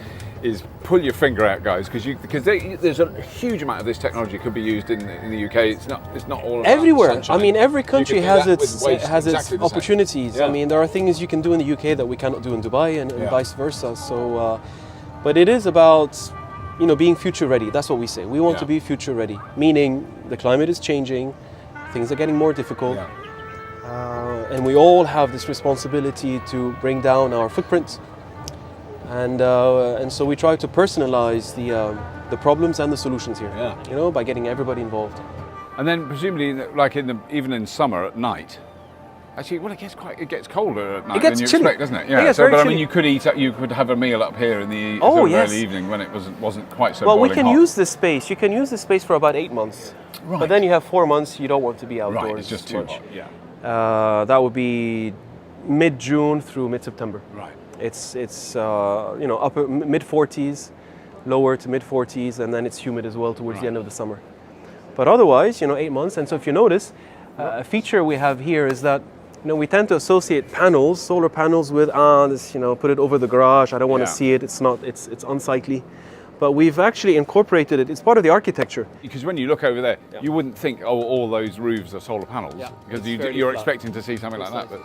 is pull your finger out, guys, because there's a huge amount of this technology could be used in the UK. It's not all about everywhere. sunshine. I mean, every country has its exactly opportunities. Yeah. I mean, there are things you can do in the UK that we cannot do in Dubai, and vice versa. So, but it is about being future ready. That's what we say. We want to be future ready, meaning the climate is changing, things are getting more difficult. Yeah. And we all have this responsibility to bring down our footprint, and so we try to personalize the problems and the solutions here. Yeah. By getting everybody involved. And then presumably, like even in summer at night. Actually, well, it gets colder at night than you expect, doesn't it? Yeah. But I mean, you could have a meal up here in the early evening when it wasn't quite so. Well, we can hot. use this space. You can use this space for about 8 months. Right. But then you have 4 months you don't want to be outdoors. Right. It's just too hot. Yeah. That would be mid-June through mid-September. Right. It's upper mid-40s, lower to mid-40s, and then it's humid as well towards the end of the summer. But otherwise, 8 months. And so if you notice, a feature we have here is that we tend to associate solar panels with put it over the garage. I don't want to see it. It's not. It's unsightly. But we've actually incorporated it. It's part of the architecture. Because when you look over there, you wouldn't think, all those roofs are solar panels. Yeah, because you're expecting to see something like that. But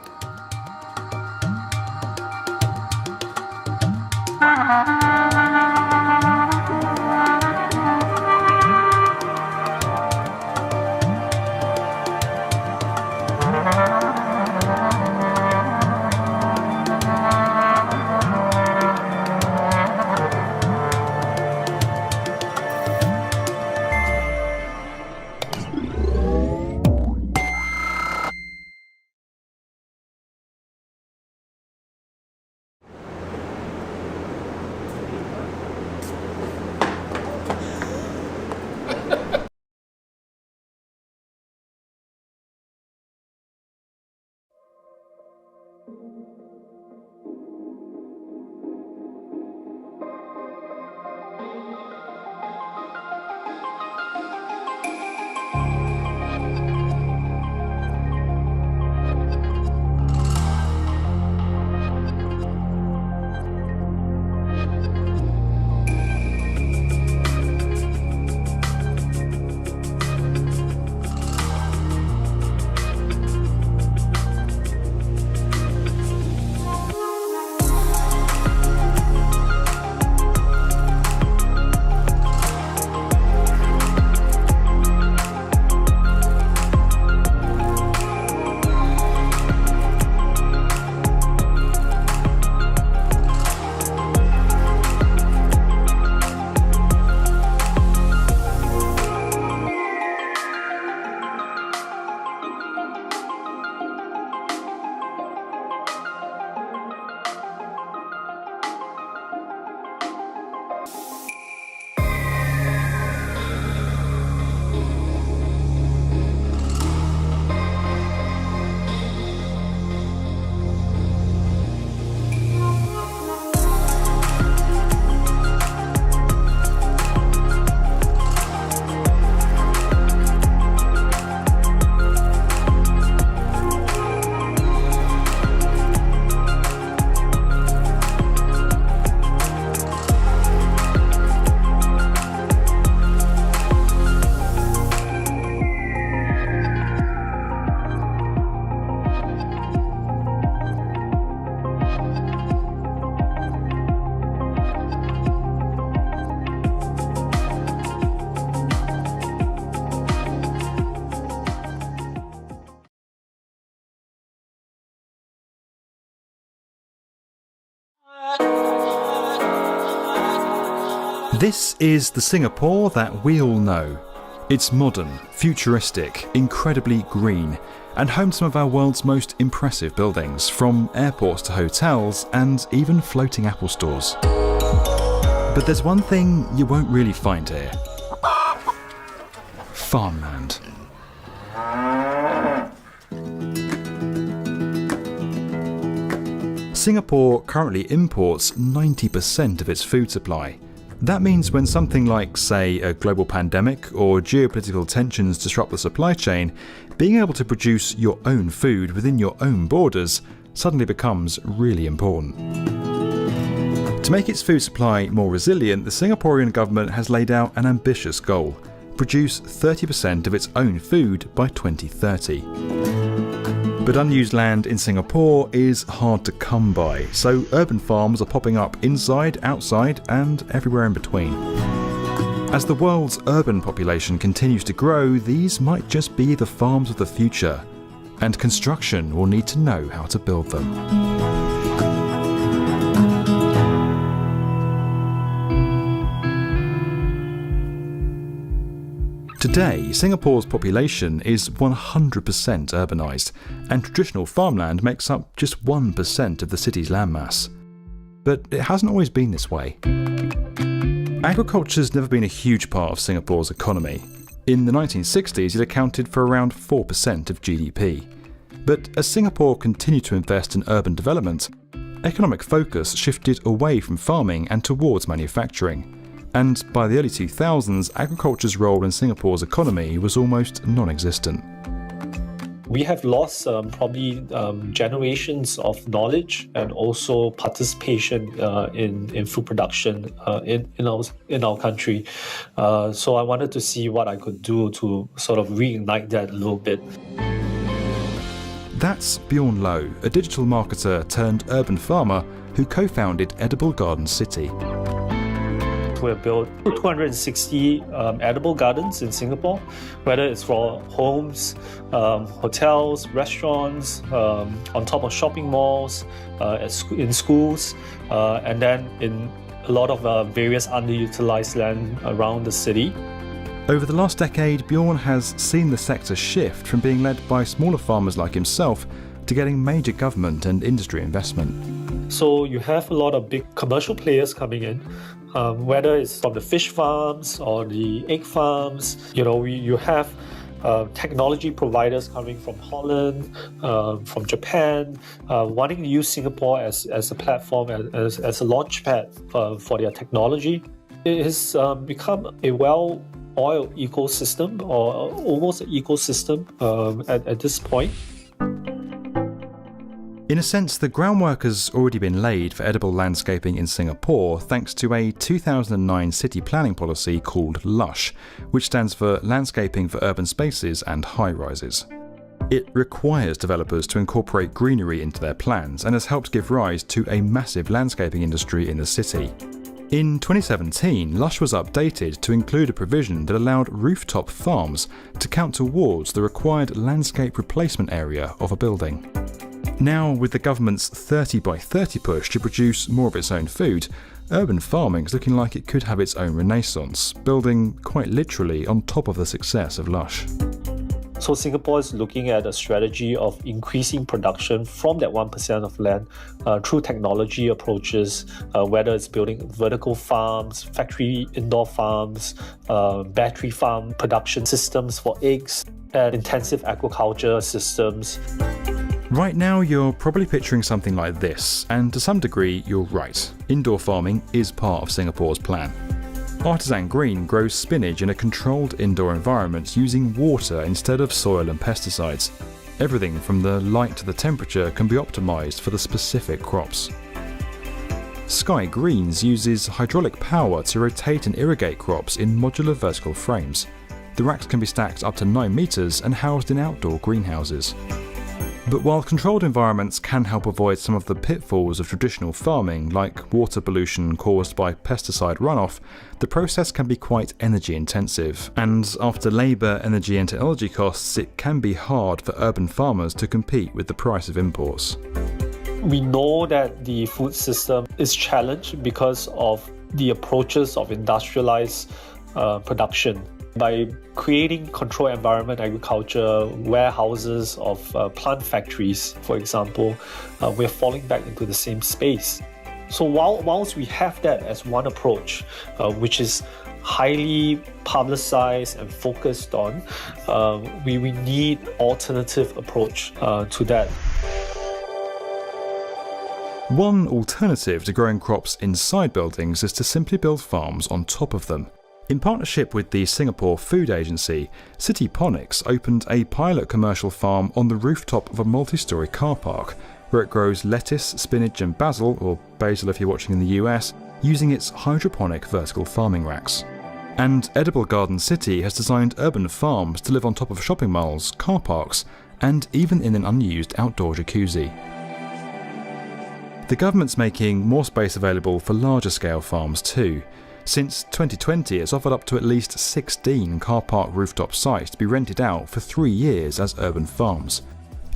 This is the Singapore that we all know. It's modern, futuristic, incredibly green, and home to some of our world's most impressive buildings, from airports to hotels and even floating Apple stores. But there's one thing you won't really find here. Farmland. Singapore currently imports 90% of its food supply. That means when something like, say, a global pandemic or geopolitical tensions disrupt the supply chain, being able to produce your own food within your own borders suddenly becomes really important. To make its food supply more resilient, the Singaporean government has laid out an ambitious goal: produce 30% of its own food by 2030. But unused land in Singapore is hard to come by, so urban farms are popping up inside, outside, and everywhere in between. As the world's urban population continues to grow, these might just be the farms of the future, and construction will need to know how to build them. Today, Singapore's population is 100% urbanised, and traditional farmland makes up just 1% of the city's landmass. But it hasn't always been this way. Agriculture's never been a huge part of Singapore's economy. In the 1960s, it accounted for around 4% of GDP. But as Singapore continued to invest in urban development, economic focus shifted away from farming and towards manufacturing. And by the early 2000s, agriculture's role in Singapore's economy was almost non-existent. We have lost probably generations of knowledge and also participation in food production in our country. So I wanted to see what I could do to sort of reignite that a little bit. That's Bjorn Lowe, a digital marketer turned urban farmer who co-founded Edible Garden City. We have built 260 edible gardens in Singapore, whether it's for homes, hotels, restaurants, on top of shopping malls, in schools, and then in a lot of various underutilized land around the city. Over the last decade, Bjorn has seen the sector shift from being led by smaller farmers like himself to getting major government and industry investment. So you have a lot of big commercial players coming in, whether it's from the fish farms or the egg farms. You have technology providers coming from Holland, from Japan, wanting to use Singapore as a platform, as a launch pad for their technology. It has become a well-oiled ecosystem, or almost an ecosystem at this point. In a sense, the groundwork has already been laid for edible landscaping in Singapore thanks to a 2009 city planning policy called LUSH, which stands for Landscaping for Urban Spaces and High-Rises. It requires developers to incorporate greenery into their plans and has helped give rise to a massive landscaping industry in the city. In 2017, LUSH was updated to include a provision that allowed rooftop farms to count towards the required landscape replacement area of a building. Now, with the government's 30 by 30 push to produce more of its own food, urban farming is looking like it could have its own renaissance, building quite literally on top of the success of LUSH. So Singapore is looking at a strategy of increasing production from that 1% of land through technology approaches, whether it's building vertical farms, factory indoor farms, battery farm production systems for eggs, and intensive aquaculture systems. Right now, you're probably picturing something like this, and to some degree, you're right. Indoor farming is part of Singapore's plan. Artisan Green grows spinach in a controlled indoor environment using water instead of soil and pesticides. Everything from the light to the temperature can be optimised for the specific crops. Sky Greens uses hydraulic power to rotate and irrigate crops in modular vertical frames. The racks can be stacked up to 9 metres and housed in outdoor greenhouses. But while controlled environments can help avoid some of the pitfalls of traditional farming, like water pollution caused by pesticide runoff, the process can be quite energy intensive, and after labour, energy and technology costs, it can be hard for urban farmers to compete with the price of imports. We know that the food system is challenged because of the approaches of industrialized production. By creating controlled environment agriculture, warehouses of plant factories, for example, we're falling back into the same space. So whilst we have that as one approach, which is highly publicized and focused on, we need alternative approach to that. One alternative to growing crops inside buildings is to simply build farms on top of them. In partnership with the Singapore Food Agency, City Ponics opened a pilot commercial farm on the rooftop of a multi-storey car park, where it grows lettuce, spinach and basil, or basil if you're watching in the US, using its hydroponic vertical farming racks. And Edible Garden City has designed urban farms to live on top of shopping malls, car parks, and even in an unused outdoor jacuzzi. The government's making more space available for larger scale farms too. Since 2020, it's offered up to at least 16 car park rooftop sites to be rented out for 3 years as urban farms.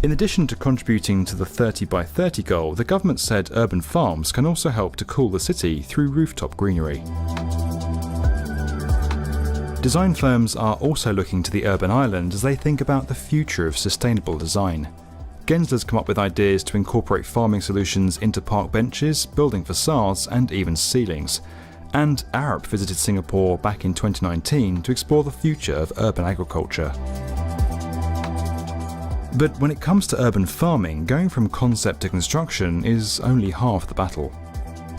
In addition to contributing to the 30 by 30 goal, the government said urban farms can also help to cool the city through rooftop greenery. Design firms are also looking to the urban island as they think about the future of sustainable design. Gensler's come up with ideas to incorporate farming solutions into park benches, building facades and even ceilings. And Arup visited Singapore back in 2019 to explore the future of urban agriculture. But when it comes to urban farming, going from concept to construction is only half the battle.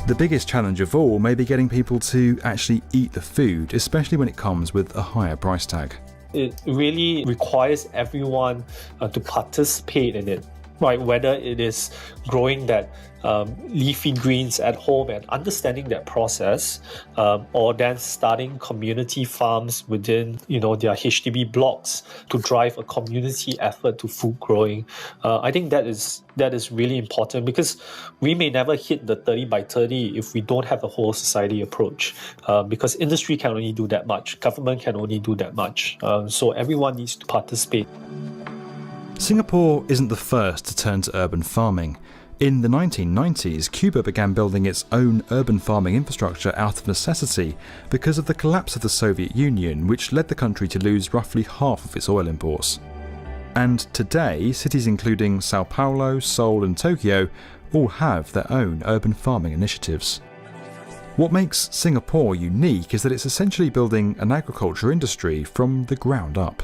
The biggest challenge of all may be getting people to actually eat the food, especially when it comes with a higher price tag. It really requires everyone to participate in it, right? Whether it is growing that leafy greens at home and understanding that process, or then starting community farms within their HDB blocks to drive a community effort to food growing. I think that is really important, because we may never hit the 30 by 30 if we don't have a whole society approach, because industry can only do that much, government can only do that much, so everyone needs to participate. Singapore isn't the first to turn to urban farming. In the 1990s, Cuba began building its own urban farming infrastructure out of necessity because of the collapse of the Soviet Union, which led the country to lose roughly half of its oil imports. And today, cities including Sao Paulo, Seoul and Tokyo all have their own urban farming initiatives. What makes Singapore unique is that it's essentially building an agriculture industry from the ground up.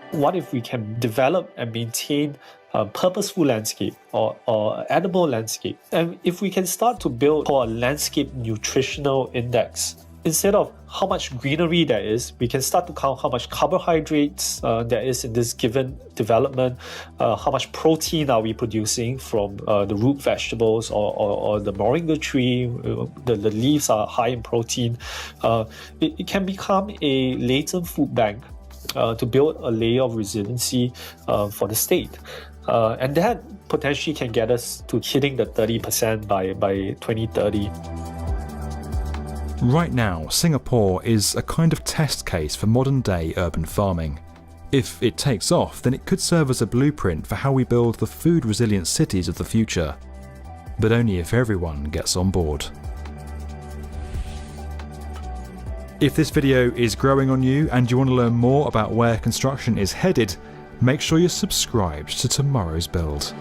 What if we can develop and maintain a purposeful landscape or edible landscape? And if we can start to build a landscape nutritional index, instead of how much greenery there is, we can start to count how much carbohydrates there is in this given development, how much protein are we producing from the root vegetables or the moringa tree, the leaves are high in protein. It can become a latent food bank to build a layer of resiliency for the state. And that potentially can get us to hitting the 30% by 2030. Right now, Singapore is a kind of test case for modern-day urban farming. If it takes off, then it could serve as a blueprint for how we build the food-resilient cities of the future. But only if everyone gets on board. If this video is growing on you and you want to learn more about where construction is headed, make sure you're subscribed to Tomorrow's Build.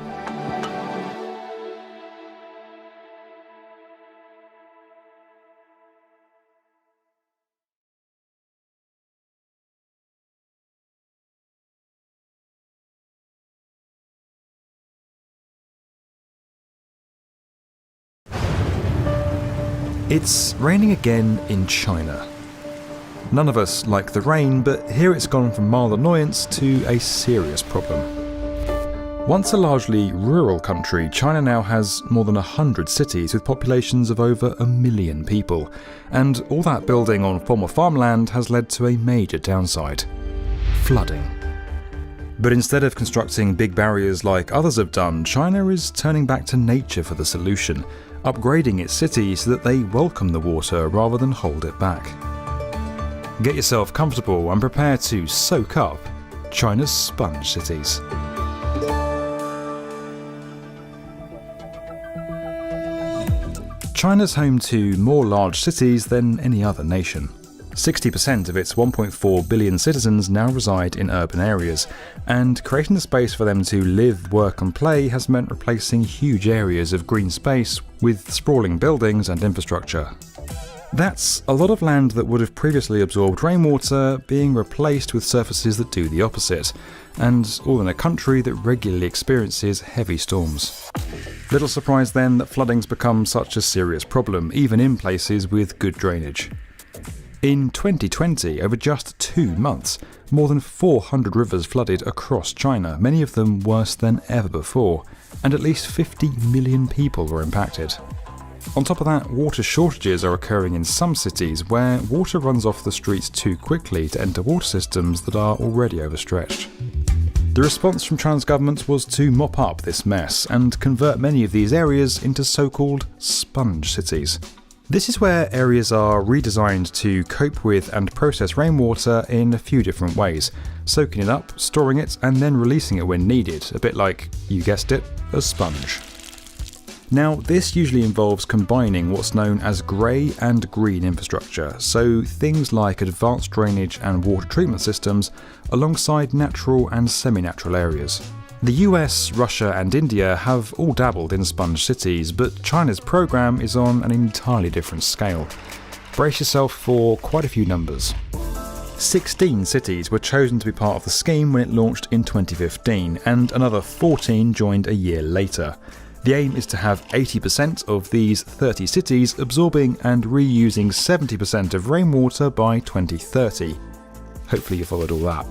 It's raining again in China. None of us like the rain, but here it's gone from mild annoyance to a serious problem. Once a largely rural country, China now has more than 100 cities with populations of over 1 million people, and all that building on former farmland has led to a major downside: flooding. But instead of constructing big barriers like others have done, China is turning back to nature for the solution, upgrading its cities so that they welcome the water rather than hold it back. Get yourself comfortable and prepare to soak up China's sponge cities. China's home to more large cities than any other nation. 60% of its 1.4 billion citizens now reside in urban areas, and creating the space for them to live, work and play has meant replacing huge areas of green space with sprawling buildings and infrastructure. That's a lot of land that would have previously absorbed rainwater being replaced with surfaces that do the opposite, and all in a country that regularly experiences heavy storms. Little surprise then that flooding's become such a serious problem, even in places with good drainage. In 2020, over just 2 months, more than 400 rivers flooded across China, many of them worse than ever before, and at least 50 million people were impacted. On top of that, water shortages are occurring in some cities where water runs off the streets too quickly to enter water systems that are already overstretched. The response from China's government was to mop up this mess and convert many of these areas into so-called sponge cities. This is where areas are redesigned to cope with and process rainwater in a few different ways, soaking it up, storing it, and then releasing it when needed, a bit like, you guessed it, a sponge. Now, this usually involves combining what's known as grey and green infrastructure, so things like advanced drainage and water treatment systems, alongside natural and semi-natural areas. The US, Russia and India have all dabbled in sponge cities, but China's program is on an entirely different scale. Brace yourself for quite a few numbers. 16 cities were chosen to be part of the scheme when it launched in 2015, and another 14 joined a year later. The aim is to have 80% of these 30 cities absorbing and reusing 70% of rainwater by 2030. Hopefully you followed all that.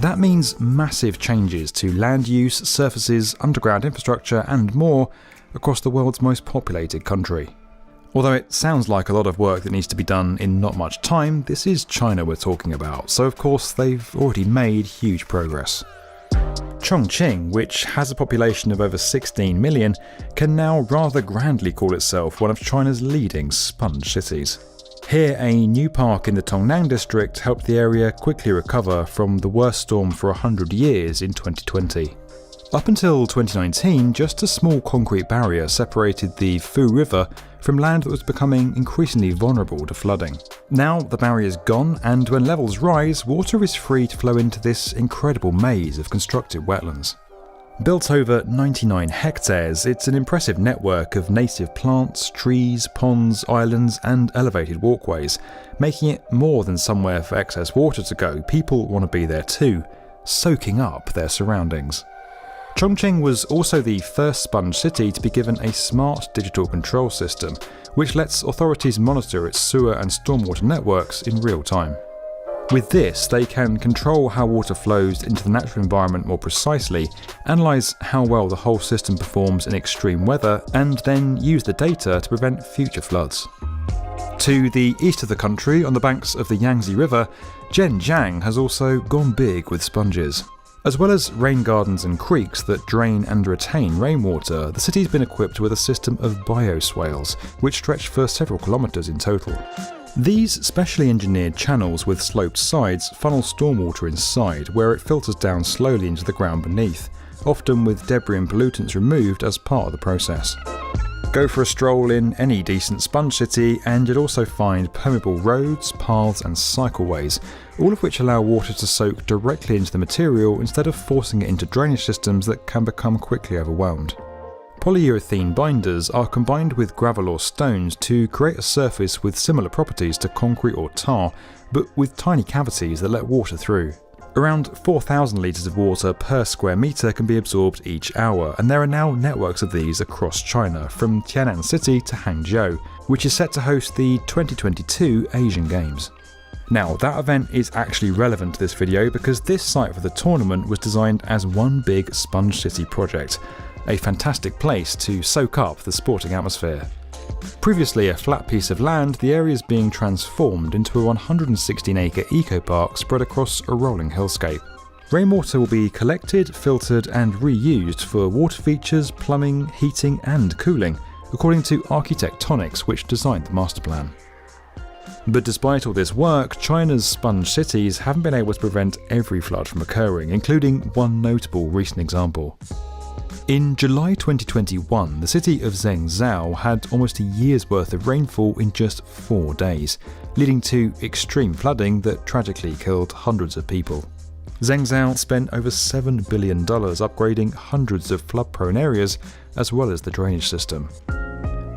That means massive changes to land use, surfaces, underground infrastructure and more across the world's most populated country. Although it sounds like a lot of work that needs to be done in not much time, this is China we're talking about, so of course they've already made huge progress. Chongqing, which has a population of over 16 million, can now rather grandly call itself one of China's leading sponge cities. Here, a new park in the Tongnang district helped the area quickly recover from the worst storm for 100 years in 2020. Up until 2019, just a small concrete barrier separated the Fu River from land that was becoming increasingly vulnerable to flooding. Now the barrier's gone, and when levels rise, water is free to flow into this incredible maze of constructed wetlands. Built over 99 hectares, it's an impressive network of native plants, trees, ponds, islands and elevated walkways, making it more than somewhere for excess water to go. People want to be there too, soaking up their surroundings. Chongqing was also the first sponge city to be given a smart digital control system, which lets authorities monitor its sewer and stormwater networks in real time. With this, they can control how water flows into the natural environment more precisely, analyse how well the whole system performs in extreme weather, and then use the data to prevent future floods. To the east of the country, on the banks of the Yangtze River, Zhenjiang has also gone big with sponges. As well as rain gardens and creeks that drain and retain rainwater, the city's been equipped with a system of bioswales, which stretch for several kilometres in total. These specially engineered channels with sloped sides funnel stormwater inside, where it filters down slowly into the ground beneath, often with debris and pollutants removed as part of the process. Go for a stroll in any decent sponge city and you'll also find permeable roads, paths and cycleways, all of which allow water to soak directly into the material instead of forcing it into drainage systems that can become quickly overwhelmed. Polyurethane binders are combined with gravel or stones to create a surface with similar properties to concrete or tar, but with tiny cavities that let water through. Around 4,000 litres of water per square metre can be absorbed each hour, and there are now networks of these across China, from Tianan City to Hangzhou, which is set to host the 2022 Asian Games. Now, that event is actually relevant to this video because this site for the tournament was designed as one big Sponge City project, a fantastic place to soak up the sporting atmosphere. Previously a flat piece of land, the area is being transformed into a 116-acre eco-park spread across a rolling hillscape. Rainwater will be collected, filtered and reused for water features, plumbing, heating and cooling, according to Architectonics, which designed the master plan. But despite all this work, China's sponge cities haven't been able to prevent every flood from occurring, including one notable recent example. In July 2021, the city of Zhengzhou had almost a year's worth of rainfall in just 4 days, leading to extreme flooding that tragically killed hundreds of people. Zhengzhou spent over $7 billion upgrading hundreds of flood-prone areas as well as the drainage system.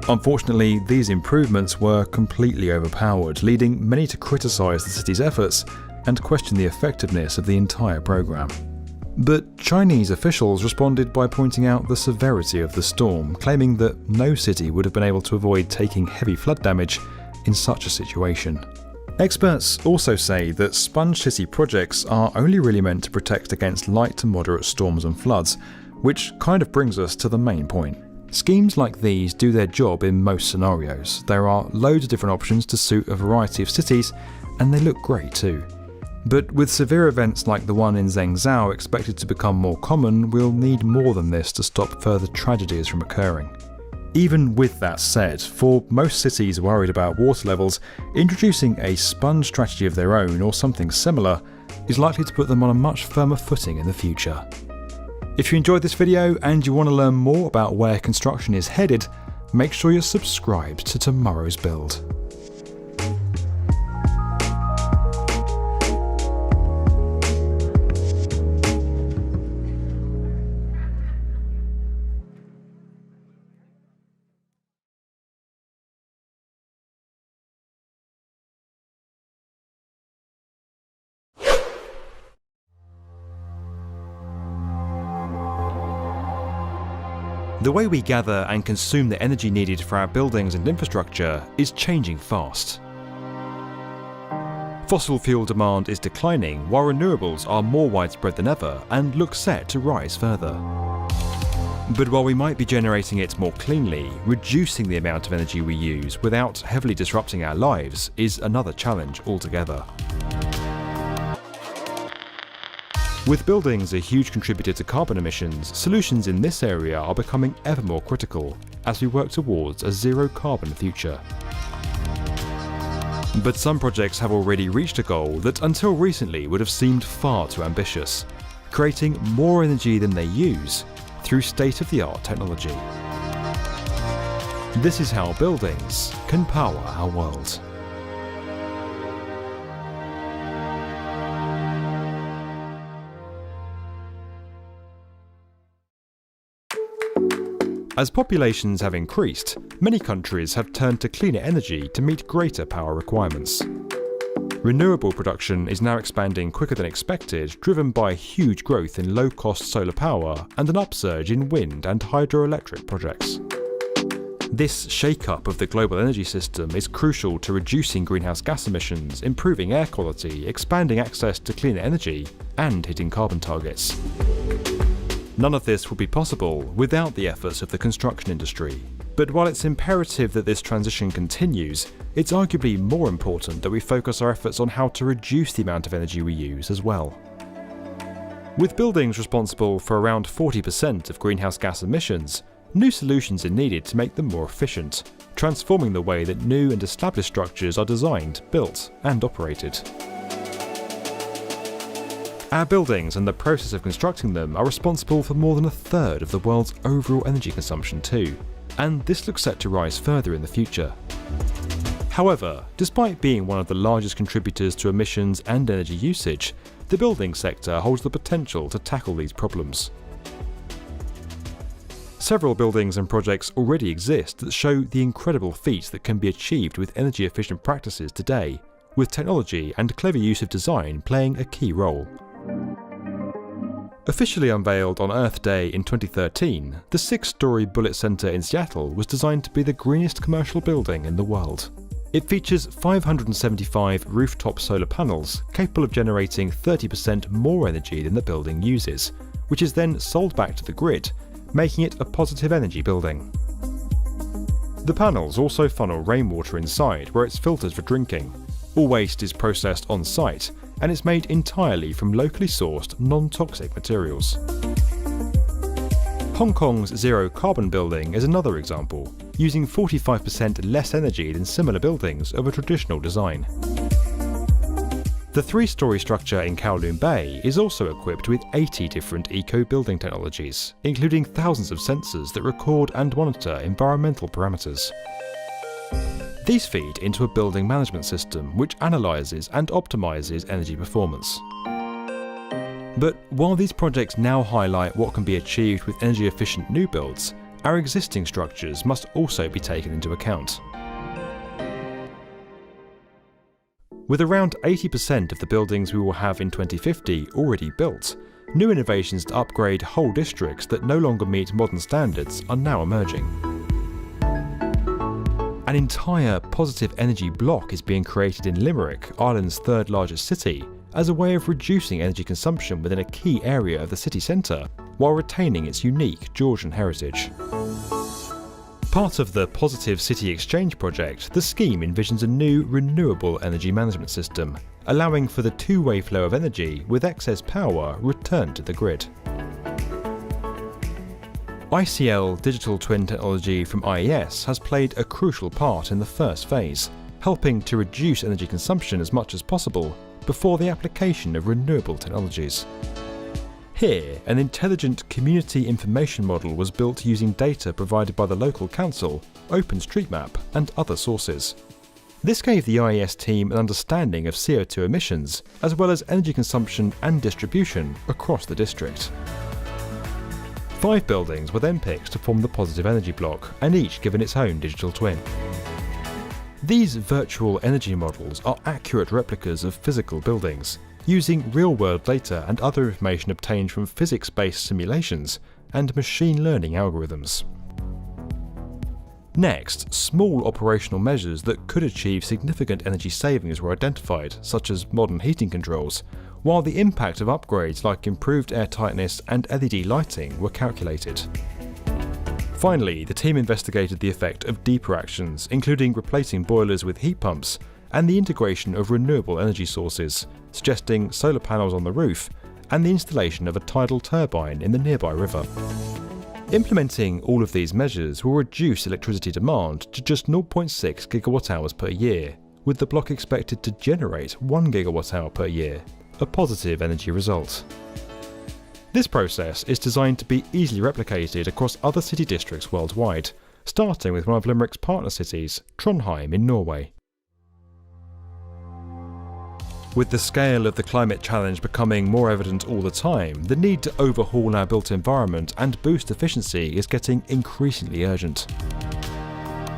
Unfortunately, these improvements were completely overpowered, leading many to criticise the city's efforts and question the effectiveness of the entire programme. But Chinese officials responded by pointing out the severity of the storm, claiming that no city would have been able to avoid taking heavy flood damage in such a situation. Experts also say that sponge city projects are only really meant to protect against light to moderate storms and floods, which kind of brings us to the main point. Schemes like these do their job in most scenarios. There are loads of different options to suit a variety of cities, and they look great too. But with severe events like the one in Zhengzhou expected to become more common, we'll need more than this to stop further tragedies from occurring. Even with that said, for most cities worried about water levels, introducing a sponge strategy of their own or something similar is likely to put them on a much firmer footing in the future. If you enjoyed this video and you want to learn more about where construction is headed, make sure you're subscribed to Tomorrow's Build. The way we gather and consume the energy needed for our buildings and infrastructure is changing fast. Fossil fuel demand is declining while renewables are more widespread than ever and look set to rise further. But while we might be generating it more cleanly, reducing the amount of energy we use without heavily disrupting our lives is another challenge altogether. With buildings a huge contributor to carbon emissions, solutions in this area are becoming ever more critical as we work towards a zero carbon future. But some projects have already reached a goal that until recently would have seemed far too ambitious, creating more energy than they use through state-of-the-art technology. This is how buildings can power our world. As populations have increased, many countries have turned to cleaner energy to meet greater power requirements. Renewable production is now expanding quicker than expected, driven by huge growth in low-cost solar power and an upsurge in wind and hydroelectric projects. This shake-up of the global energy system is crucial to reducing greenhouse gas emissions, improving air quality, expanding access to cleaner energy, and hitting carbon targets. None of this would be possible without the efforts of the construction industry. But while it's imperative that this transition continues, it's arguably more important that we focus our efforts on how to reduce the amount of energy we use as well. With buildings responsible for around 40% of greenhouse gas emissions, new solutions are needed to make them more efficient, transforming the way that new and established structures are designed, built, and operated. Our buildings and the process of constructing them are responsible for more than a third of the world's overall energy consumption too, and this looks set to rise further in the future. However, despite being one of the largest contributors to emissions and energy usage, the building sector holds the potential to tackle these problems. Several buildings and projects already exist that show the incredible feats that can be achieved with energy-efficient practices today, with technology and clever use of design playing a key role. Officially unveiled on Earth Day in 2013, the 6-story Bullitt Center in Seattle was designed to be the greenest commercial building in the world. It features 575 rooftop solar panels capable of generating 30% more energy than the building uses, which is then sold back to the grid, making it a positive energy building. The panels also funnel rainwater inside where it's filtered for drinking. All waste is processed on site, and it's made entirely from locally sourced, non-toxic materials. Hong Kong's zero carbon building is another example, using 45% less energy than similar buildings of a traditional design. The 3-storey structure in Kowloon Bay is also equipped with 80 different eco-building technologies, including thousands of sensors that record and monitor environmental parameters. These feed into a building management system which analyses and optimises energy performance. But while these projects now highlight what can be achieved with energy-efficient new builds, our existing structures must also be taken into account. With around 80% of the buildings we will have in 2050 already built, new innovations to upgrade whole districts that no longer meet modern standards are now emerging. An entire positive energy block is being created in Limerick, Ireland's 3rd largest city, as a way of reducing energy consumption within a key area of the city centre, while retaining its unique Georgian heritage. Part of the Positive City Exchange project, the scheme envisions a new renewable energy management system, allowing for the two-way flow of energy with excess power returned to the grid. ICL digital twin technology from IES has played a crucial part in the first phase, helping to reduce energy consumption as much as possible before the application of renewable technologies. Here, an intelligent community information model was built using data provided by the local council, OpenStreetMap and other sources. This gave the IES team an understanding of CO2 emissions, as well as energy consumption and distribution across the district. 5 buildings were then picked to form the positive energy block, and each given its own digital twin. These virtual energy models are accurate replicas of physical buildings, using real-world data and other information obtained from physics-based simulations and machine learning algorithms. Next, small operational measures that could achieve significant energy savings were identified, such as modern heating controls, while the impact of upgrades like improved air tightness and LED lighting were calculated. Finally, the team investigated the effect of deeper actions, including replacing boilers with heat pumps and the integration of renewable energy sources, suggesting solar panels on the roof and the installation of a tidal turbine in the nearby river. Implementing all of these measures will reduce electricity demand to just 0.6 gigawatt-hours per year, with the block expected to generate 1 gigawatt-hour per year, a positive energy result. This process is designed to be easily replicated across other city districts worldwide, starting with one of Limerick's partner cities, Trondheim in Norway. With the scale of the climate challenge becoming more evident all the time, the need to overhaul our built environment and boost efficiency is getting increasingly urgent.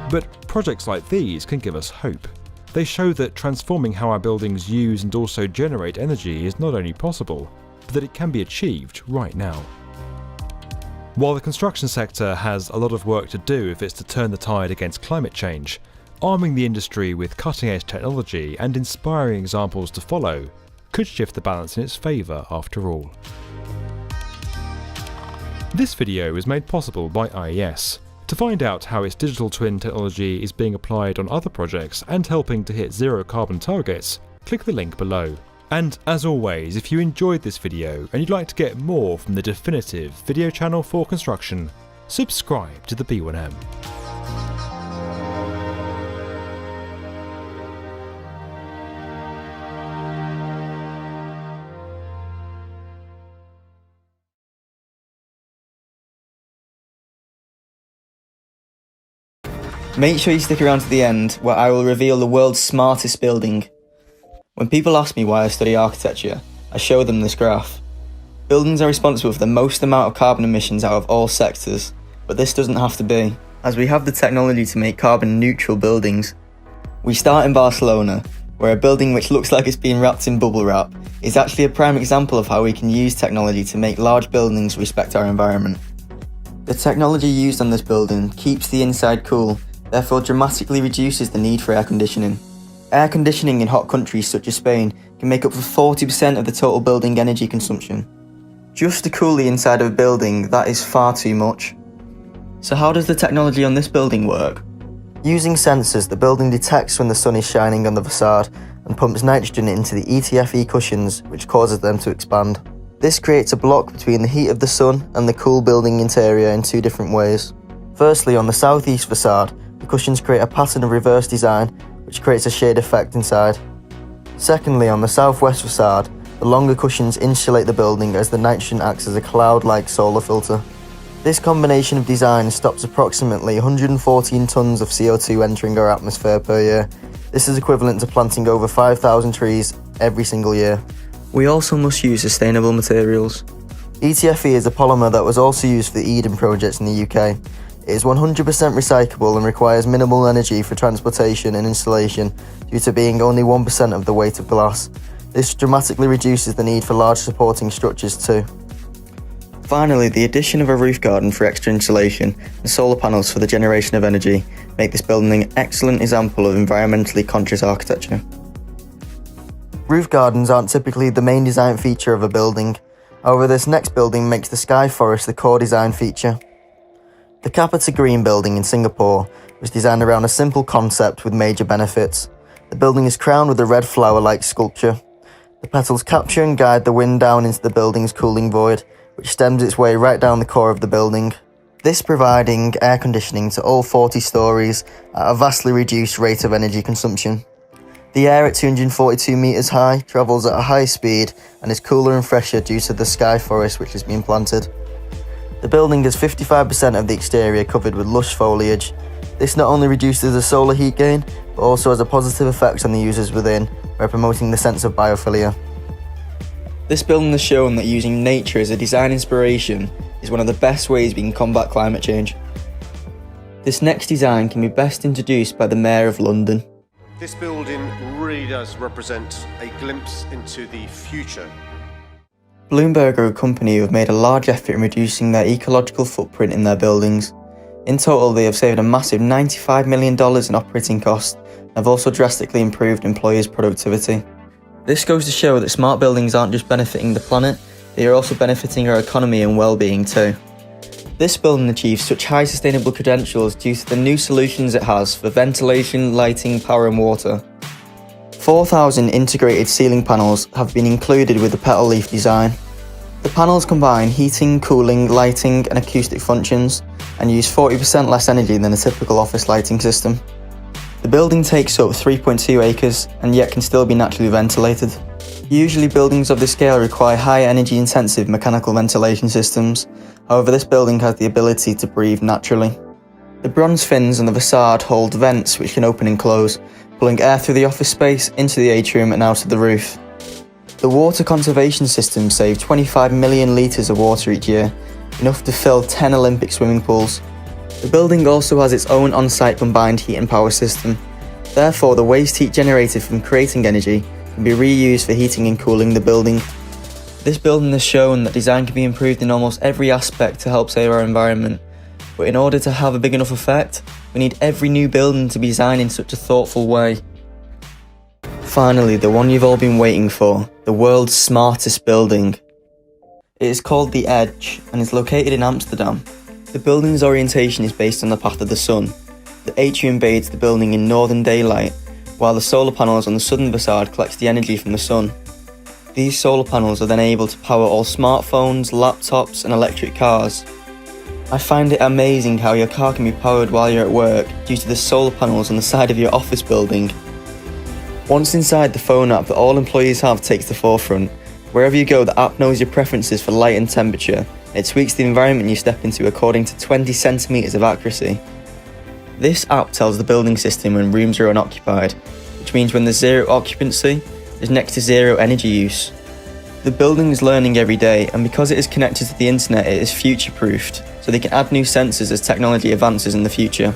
But projects like these can give us hope. They show that transforming how our buildings use and also generate energy is not only possible, but that it can be achieved right now. While the construction sector has a lot of work to do if it's to turn the tide against climate change, arming the industry with cutting-edge technology and inspiring examples to follow could shift the balance in its favour after all. This video is made possible by IES. To find out how its digital twin technology is being applied on other projects and helping to hit zero carbon targets, click the link below. And as always, if you enjoyed this video and you'd like to get more from the definitive video channel for construction, subscribe to the B1M. Make sure you stick around to the end, where I will reveal the world's smartest building. When people ask me why I study architecture, I show them this graph. Buildings are responsible for the most amount of carbon emissions out of all sectors, but this doesn't have to be, as we have the technology to make carbon neutral buildings. We start in Barcelona, where a building which looks like it's being wrapped in bubble wrap is actually a prime example of how we can use technology to make large buildings respect our environment. The technology used on this building keeps the inside cool, therefore dramatically reduces the need for air conditioning. Air conditioning in hot countries such as Spain can make up for 40% of the total building energy consumption. Just to cool the inside of a building, that is far too much. So how does the technology on this building work? Using sensors, the building detects when the sun is shining on the facade and pumps nitrogen into the ETFE cushions, which causes them to expand. This creates a block between the heat of the sun and the cool building interior in two different ways. Firstly, on the southeast facade, the cushions create a pattern of reverse design, which creates a shade effect inside. Secondly, on the southwest facade, the longer cushions insulate the building as the nitrogen acts as a cloud-like solar filter. This combination of design stops approximately 114 tonnes of CO2 entering our atmosphere per year. This is equivalent to planting over 5,000 trees every single year. We also must use sustainable materials. ETFE is a polymer that was also used for the Eden project in the UK. It is 100% recyclable and requires minimal energy for transportation and installation due to being only 1% of the weight of glass. This dramatically reduces the need for large supporting structures too. Finally, the addition of a roof garden for extra insulation and solar panels for the generation of energy make this building an excellent example of environmentally conscious architecture. Roof gardens aren't typically the main design feature of a building. However, this next building makes the Sky Forest the core design feature. The Capita Green building in Singapore was designed around a simple concept with major benefits. The building is crowned with a red flower-like sculpture. The petals capture and guide the wind down into the building's cooling void, which stems its way right down the core of the building. This providing air conditioning to all 40 stories at a vastly reduced rate of energy consumption. The air at 242 metres high travels at a high speed and is cooler and fresher due to the Sky Forest which has been planted. The building has 55% of the exterior covered with lush foliage. This not only reduces the solar heat gain, but also has a positive effect on the users within by promoting the sense of biophilia. This building has shown that using nature as a design inspiration is one of the best ways we can combat climate change. This next design can be best introduced by the Mayor of London. This building really does represent a glimpse into the future. Bloomberg are a company who have made a large effort in reducing their ecological footprint in their buildings. In total, they have saved a massive $95 million in operating costs and have also drastically improved employees' productivity. This goes to show that smart buildings aren't just benefiting the planet, they are also benefiting our economy and well-being too. This building achieves such high sustainable credentials due to the new solutions it has for ventilation, lighting, power and water. 4,000 integrated ceiling panels have been included with the petal leaf design. The panels combine heating, cooling, lighting and acoustic functions and use 40% less energy than a typical office lighting system. The building takes up 3.2 acres and yet can still be naturally ventilated. Usually buildings of this scale require high energy intensive mechanical ventilation systems, however this building has the ability to breathe naturally. The bronze fins on the facade hold vents which can open and close, pulling air through the office space, into the atrium and out of the roof. The water conservation system saves 25 million litres of water each year, enough to fill 10 Olympic swimming pools. The building also has its own on-site combined heat and power system. Therefore, the waste heat generated from creating energy can be reused for heating and cooling the building. This building has shown that design can be improved in almost every aspect to help save our environment. But in order to have a big enough effect, we need every new building to be designed in such a thoughtful way. Finally, the one you've all been waiting for, the world's smartest building. It is called The Edge and is located in Amsterdam. The building's orientation is based on the path of the sun. The atrium bathes the building in northern daylight, while the solar panels on the southern facade collect the energy from the sun. These solar panels are then able to power all smartphones, laptops and electric cars. I find it amazing how your car can be powered while you're at work due to the solar panels on the side of your office building. Once inside, the phone app that all employees have takes the forefront. Wherever you go, the app knows your preferences for light and temperature. It tweaks the environment you step into according to 20 centimetres of accuracy. This app tells the building system when rooms are unoccupied, which means when there's zero occupancy, there's next to zero energy use. The building is learning every day, and because it is connected to the internet, it is future-proofed, so they can add new sensors as technology advances in the future.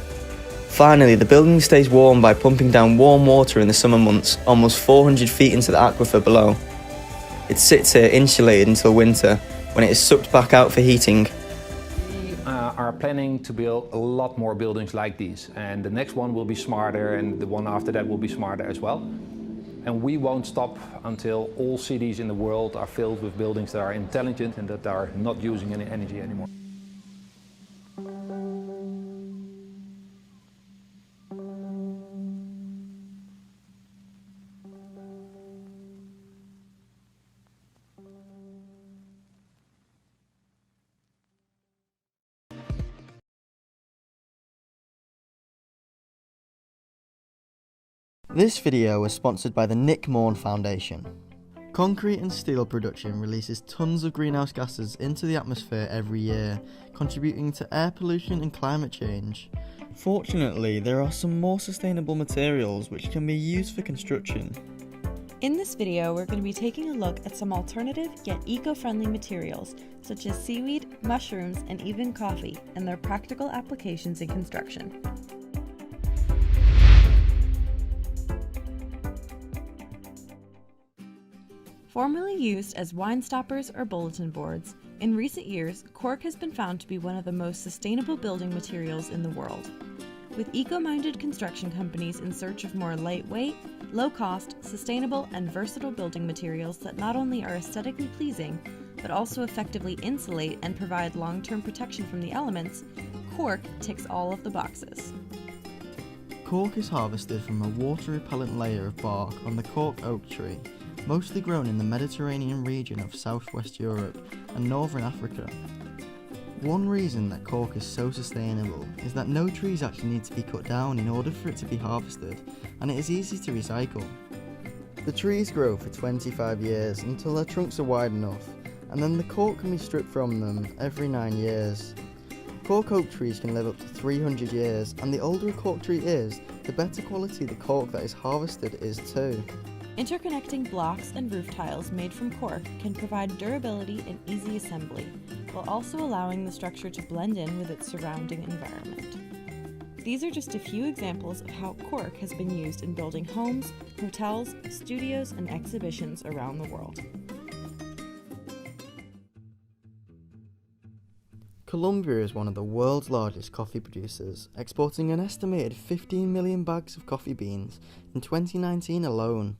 Finally, the building stays warm by pumping down warm water in the summer months, almost 400 feet into the aquifer below. It sits here insulated until winter, when it is sucked back out for heating. We are planning to build a lot more buildings like these, and the next one will be smarter and the one after that will be smarter as well. And we won't stop until all cities in the world are filled with buildings that are intelligent and that are not using any energy anymore. This video was sponsored by the Nick Morn Foundation. Concrete and steel production releases tons of greenhouse gases into the atmosphere every year, contributing to air pollution and climate change. Fortunately, there are some more sustainable materials which can be used for construction. In this video, we're going to be taking a look at some alternative yet eco-friendly materials, such as seaweed, mushrooms, and even coffee, and their practical applications in construction. Formerly used as wine stoppers or bulletin boards, in recent years, cork has been found to be one of the most sustainable building materials in the world. With eco-minded construction companies in search of more lightweight, low-cost, sustainable, and versatile building materials that not only are aesthetically pleasing, but also effectively insulate and provide long-term protection from the elements, cork ticks all of the boxes. Cork is harvested from a water-repellent layer of bark on the cork oak tree, mostly grown in the Mediterranean region of southwest Europe and northern Africa. One reason that cork is so sustainable is that no trees actually need to be cut down in order for it to be harvested, and it is easy to recycle. The trees grow for 25 years until their trunks are wide enough, and then the cork can be stripped from them every 9 years. Cork oak trees can live up to 300 years, and the older a cork tree is, the better quality the cork that is harvested is too. Interconnecting blocks and roof tiles made from cork can provide durability and easy assembly, while also allowing the structure to blend in with its surrounding environment. These are just a few examples of how cork has been used in building homes, hotels, studios, and exhibitions around the world. Colombia is one of the world's largest coffee producers, exporting an estimated 15 million bags of coffee beans in 2019 alone.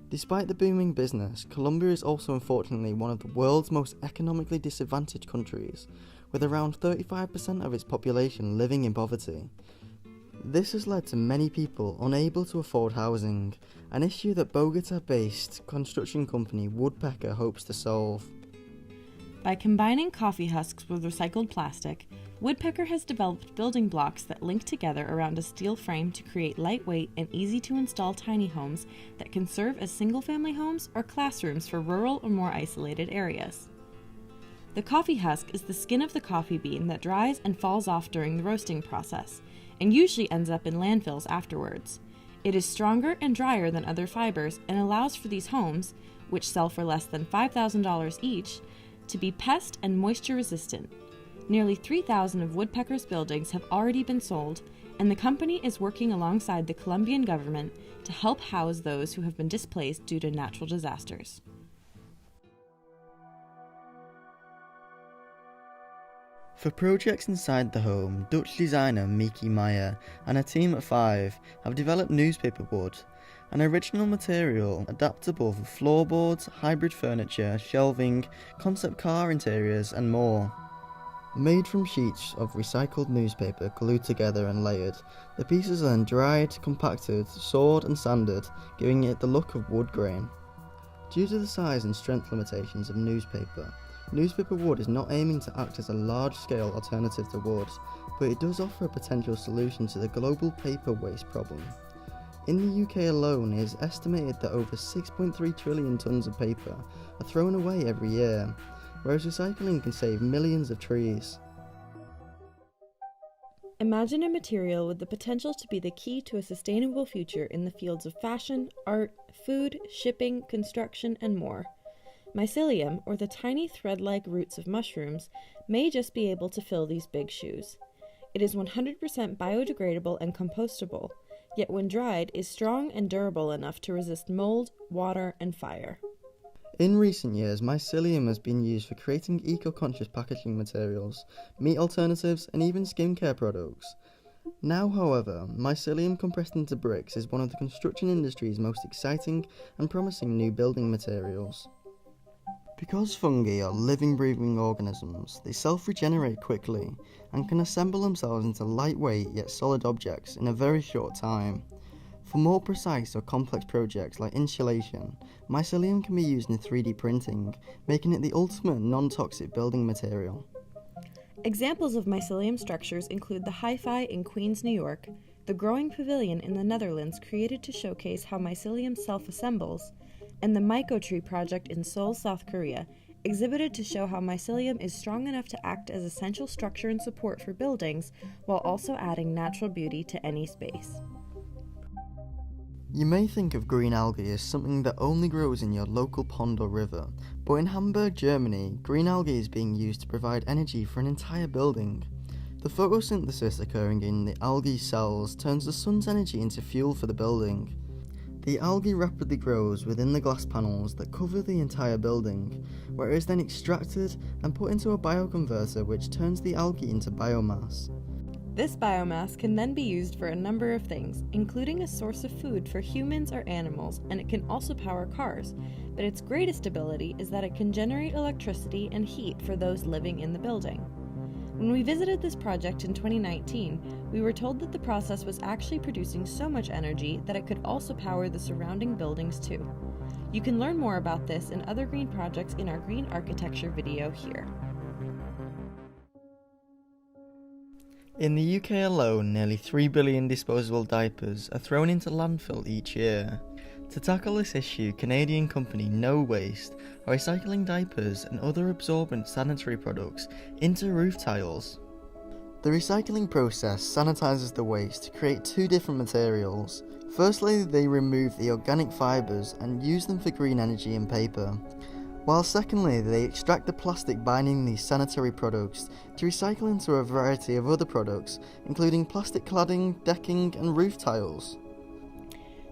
Despite the booming business, Colombia is also unfortunately one of the world's most economically disadvantaged countries, with around 35% of its population living in poverty. This has led to many people unable to afford housing, an issue that Bogota-based construction company Woodpecker hopes to solve. By combining coffee husks with recycled plastic, Woodpecker has developed building blocks that link together around a steel frame to create lightweight and easy-to-install tiny homes that can serve as single-family homes or classrooms for rural or more isolated areas. The coffee husk is the skin of the coffee bean that dries and falls off during the roasting process, and usually ends up in landfills afterwards. It is stronger and drier than other fibers and allows for these homes, which sell for less than $5,000 each, to be pest and moisture resistant. Nearly 3,000 of Woodpecker's buildings have already been sold, and the company is working alongside the Colombian government to help house those who have been displaced due to natural disasters. For projects inside the home, Dutch designer Mieke Meijer and a team at 5 have developed newspaper wood, an original material adaptable for floorboards, hybrid furniture, shelving, concept car interiors and more. Made from sheets of recycled newspaper glued together and layered, the pieces are then dried, compacted, sawed and sanded, giving it the look of wood grain. Due to the size and strength limitations of newspaper wood is not aiming to act as a large-scale alternative to wood, but it does offer a potential solution to the global paper waste problem. In the UK alone, it is estimated that over 6.3 trillion tonnes of paper are thrown away every year, whereas recycling can save millions of trees. Imagine a material with the potential to be the key to a sustainable future in the fields of fashion, art, food, shipping, construction, and more. Mycelium, or the tiny thread-like roots of mushrooms, may just be able to fill these big shoes. It is 100% biodegradable and compostable, yet when dried is strong and durable enough to resist mold, water, and fire. In recent years, mycelium has been used for creating eco-conscious packaging materials, meat alternatives, and even skincare products. Now, however, mycelium compressed into bricks is one of the construction industry's most exciting and promising new building materials. Because fungi are living, breathing organisms, they self-regenerate quickly and can assemble themselves into lightweight yet solid objects in a very short time. For more precise or complex projects like insulation, mycelium can be used in 3D printing, making it the ultimate non-toxic building material. Examples of mycelium structures include the Hi-Fi in Queens, New York, the Growing Pavilion in the Netherlands created to showcase how mycelium self-assembles, and the Myco-Tree project in Seoul, South Korea, exhibited to show how mycelium is strong enough to act as essential structure and support for buildings while also adding natural beauty to any space. You may think of green algae as something that only grows in your local pond or river, but in Hamburg, Germany, green algae is being used to provide energy for an entire building. The photosynthesis occurring in the algae cells turns the sun's energy into fuel for the building. The algae rapidly grows within the glass panels that cover the entire building, where it is then extracted and put into a bioconverter which turns the algae into biomass. This biomass can then be used for a number of things, including a source of food for humans or animals, and it can also power cars, but its greatest ability is that it can generate electricity and heat for those living in the building. When we visited this project in 2019, we were told that the process was actually producing so much energy that it could also power the surrounding buildings too. You can learn more about this and other green projects in our green architecture video here. In the UK alone, nearly 3 billion disposable diapers are thrown into landfill each year. To tackle this issue, Canadian company No Waste are recycling diapers and other absorbent sanitary products into roof tiles. The recycling process sanitises the waste to create two different materials. Firstly, they remove the organic fibres and use them for green energy and paper, while secondly, they extract the plastic binding these sanitary products to recycle into a variety of other products, including plastic cladding, decking and roof tiles.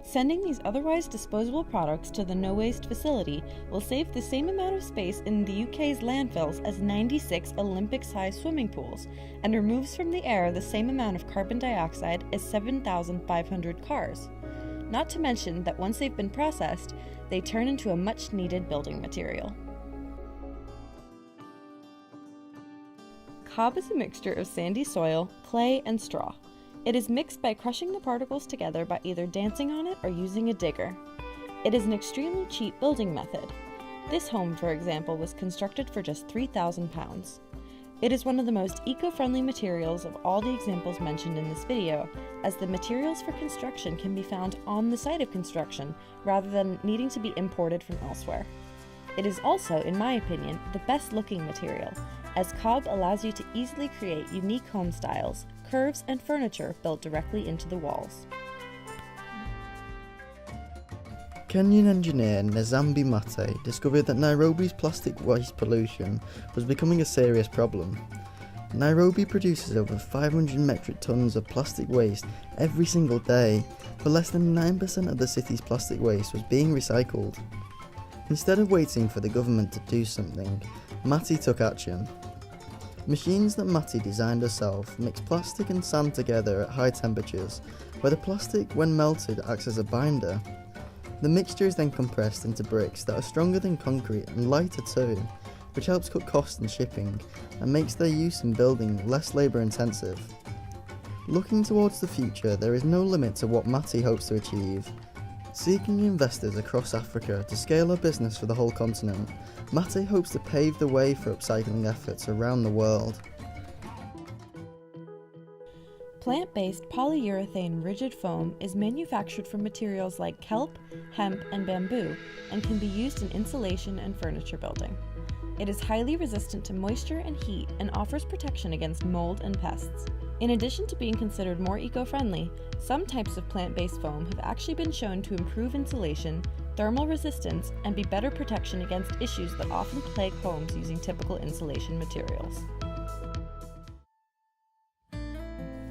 Sending these otherwise disposable products to the No Waste facility will save the same amount of space in the UK's landfills as 96 Olympic-sized swimming pools, and removes from the air the same amount of carbon dioxide as 7,500 cars. Not to mention that once they've been processed, they turn into a much-needed building material. Cob is a mixture of sandy soil, clay, and straw. It is mixed by crushing the particles together by either dancing on it or using a digger. It is an extremely cheap building method. This home, for example, was constructed for just £3,000. It is one of the most eco-friendly materials of all the examples mentioned in this video, as the materials for construction can be found on the site of construction rather than needing to be imported from elsewhere. It is also, in my opinion, the best looking material, as cob allows you to easily create unique home styles, curves, and furniture built directly into the walls. Kenyan engineer Nzambi Mate discovered that Nairobi's plastic waste pollution was becoming a serious problem. Nairobi produces over 500 metric tons of plastic waste every single day, but less than 9% of the city's plastic waste was being recycled. Instead of waiting for the government to do something, Mate took action. Machines that Mate designed herself mix plastic and sand together at high temperatures, where the plastic, when melted, acts as a binder. The mixture is then compressed into bricks that are stronger than concrete and lighter too, which helps cut costs in shipping and makes their use in building less labour intensive. Looking towards the future, there is no limit to what Mate hopes to achieve. Seeking investors across Africa to scale her business for the whole continent, Mate hopes to pave the way for upcycling efforts around the world. Plant-based polyurethane rigid foam is manufactured from materials like kelp, hemp, and bamboo, and can be used in insulation and furniture building. It is highly resistant to moisture and heat and offers protection against mold and pests. In addition to being considered more eco-friendly, some types of plant-based foam have actually been shown to improve insulation, thermal resistance, and be better protection against issues that often plague homes using typical insulation materials.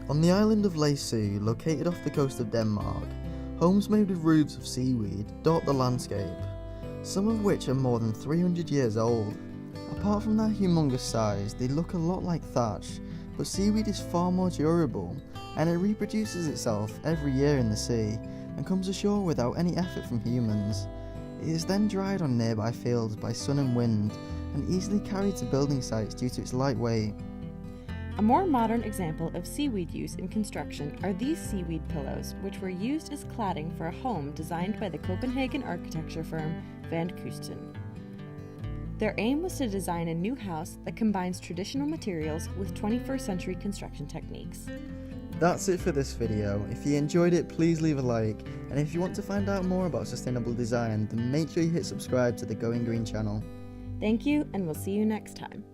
On the island of Læsø, located off the coast of Denmark, homes made with roofs of seaweed dot the landscape, some of which are more than 300 years old. Apart from their humongous size, they look a lot like thatch, but seaweed is far more durable, and it reproduces itself every year in the sea, and comes ashore without any effort from humans. It is then dried on nearby fields by sun and wind, and easily carried to building sites due to its light weight. A more modern example of seaweed use in construction are these seaweed pillows, which were used as cladding for a home designed by the Copenhagen architecture firm Van Kusten. Their aim was to design a new house that combines traditional materials with 21st century construction techniques. That's it for this video. If you enjoyed it, please leave a like, and if you want to find out more about sustainable design, then make sure you hit subscribe to the Going Green channel. Thank you, and we'll see you next time.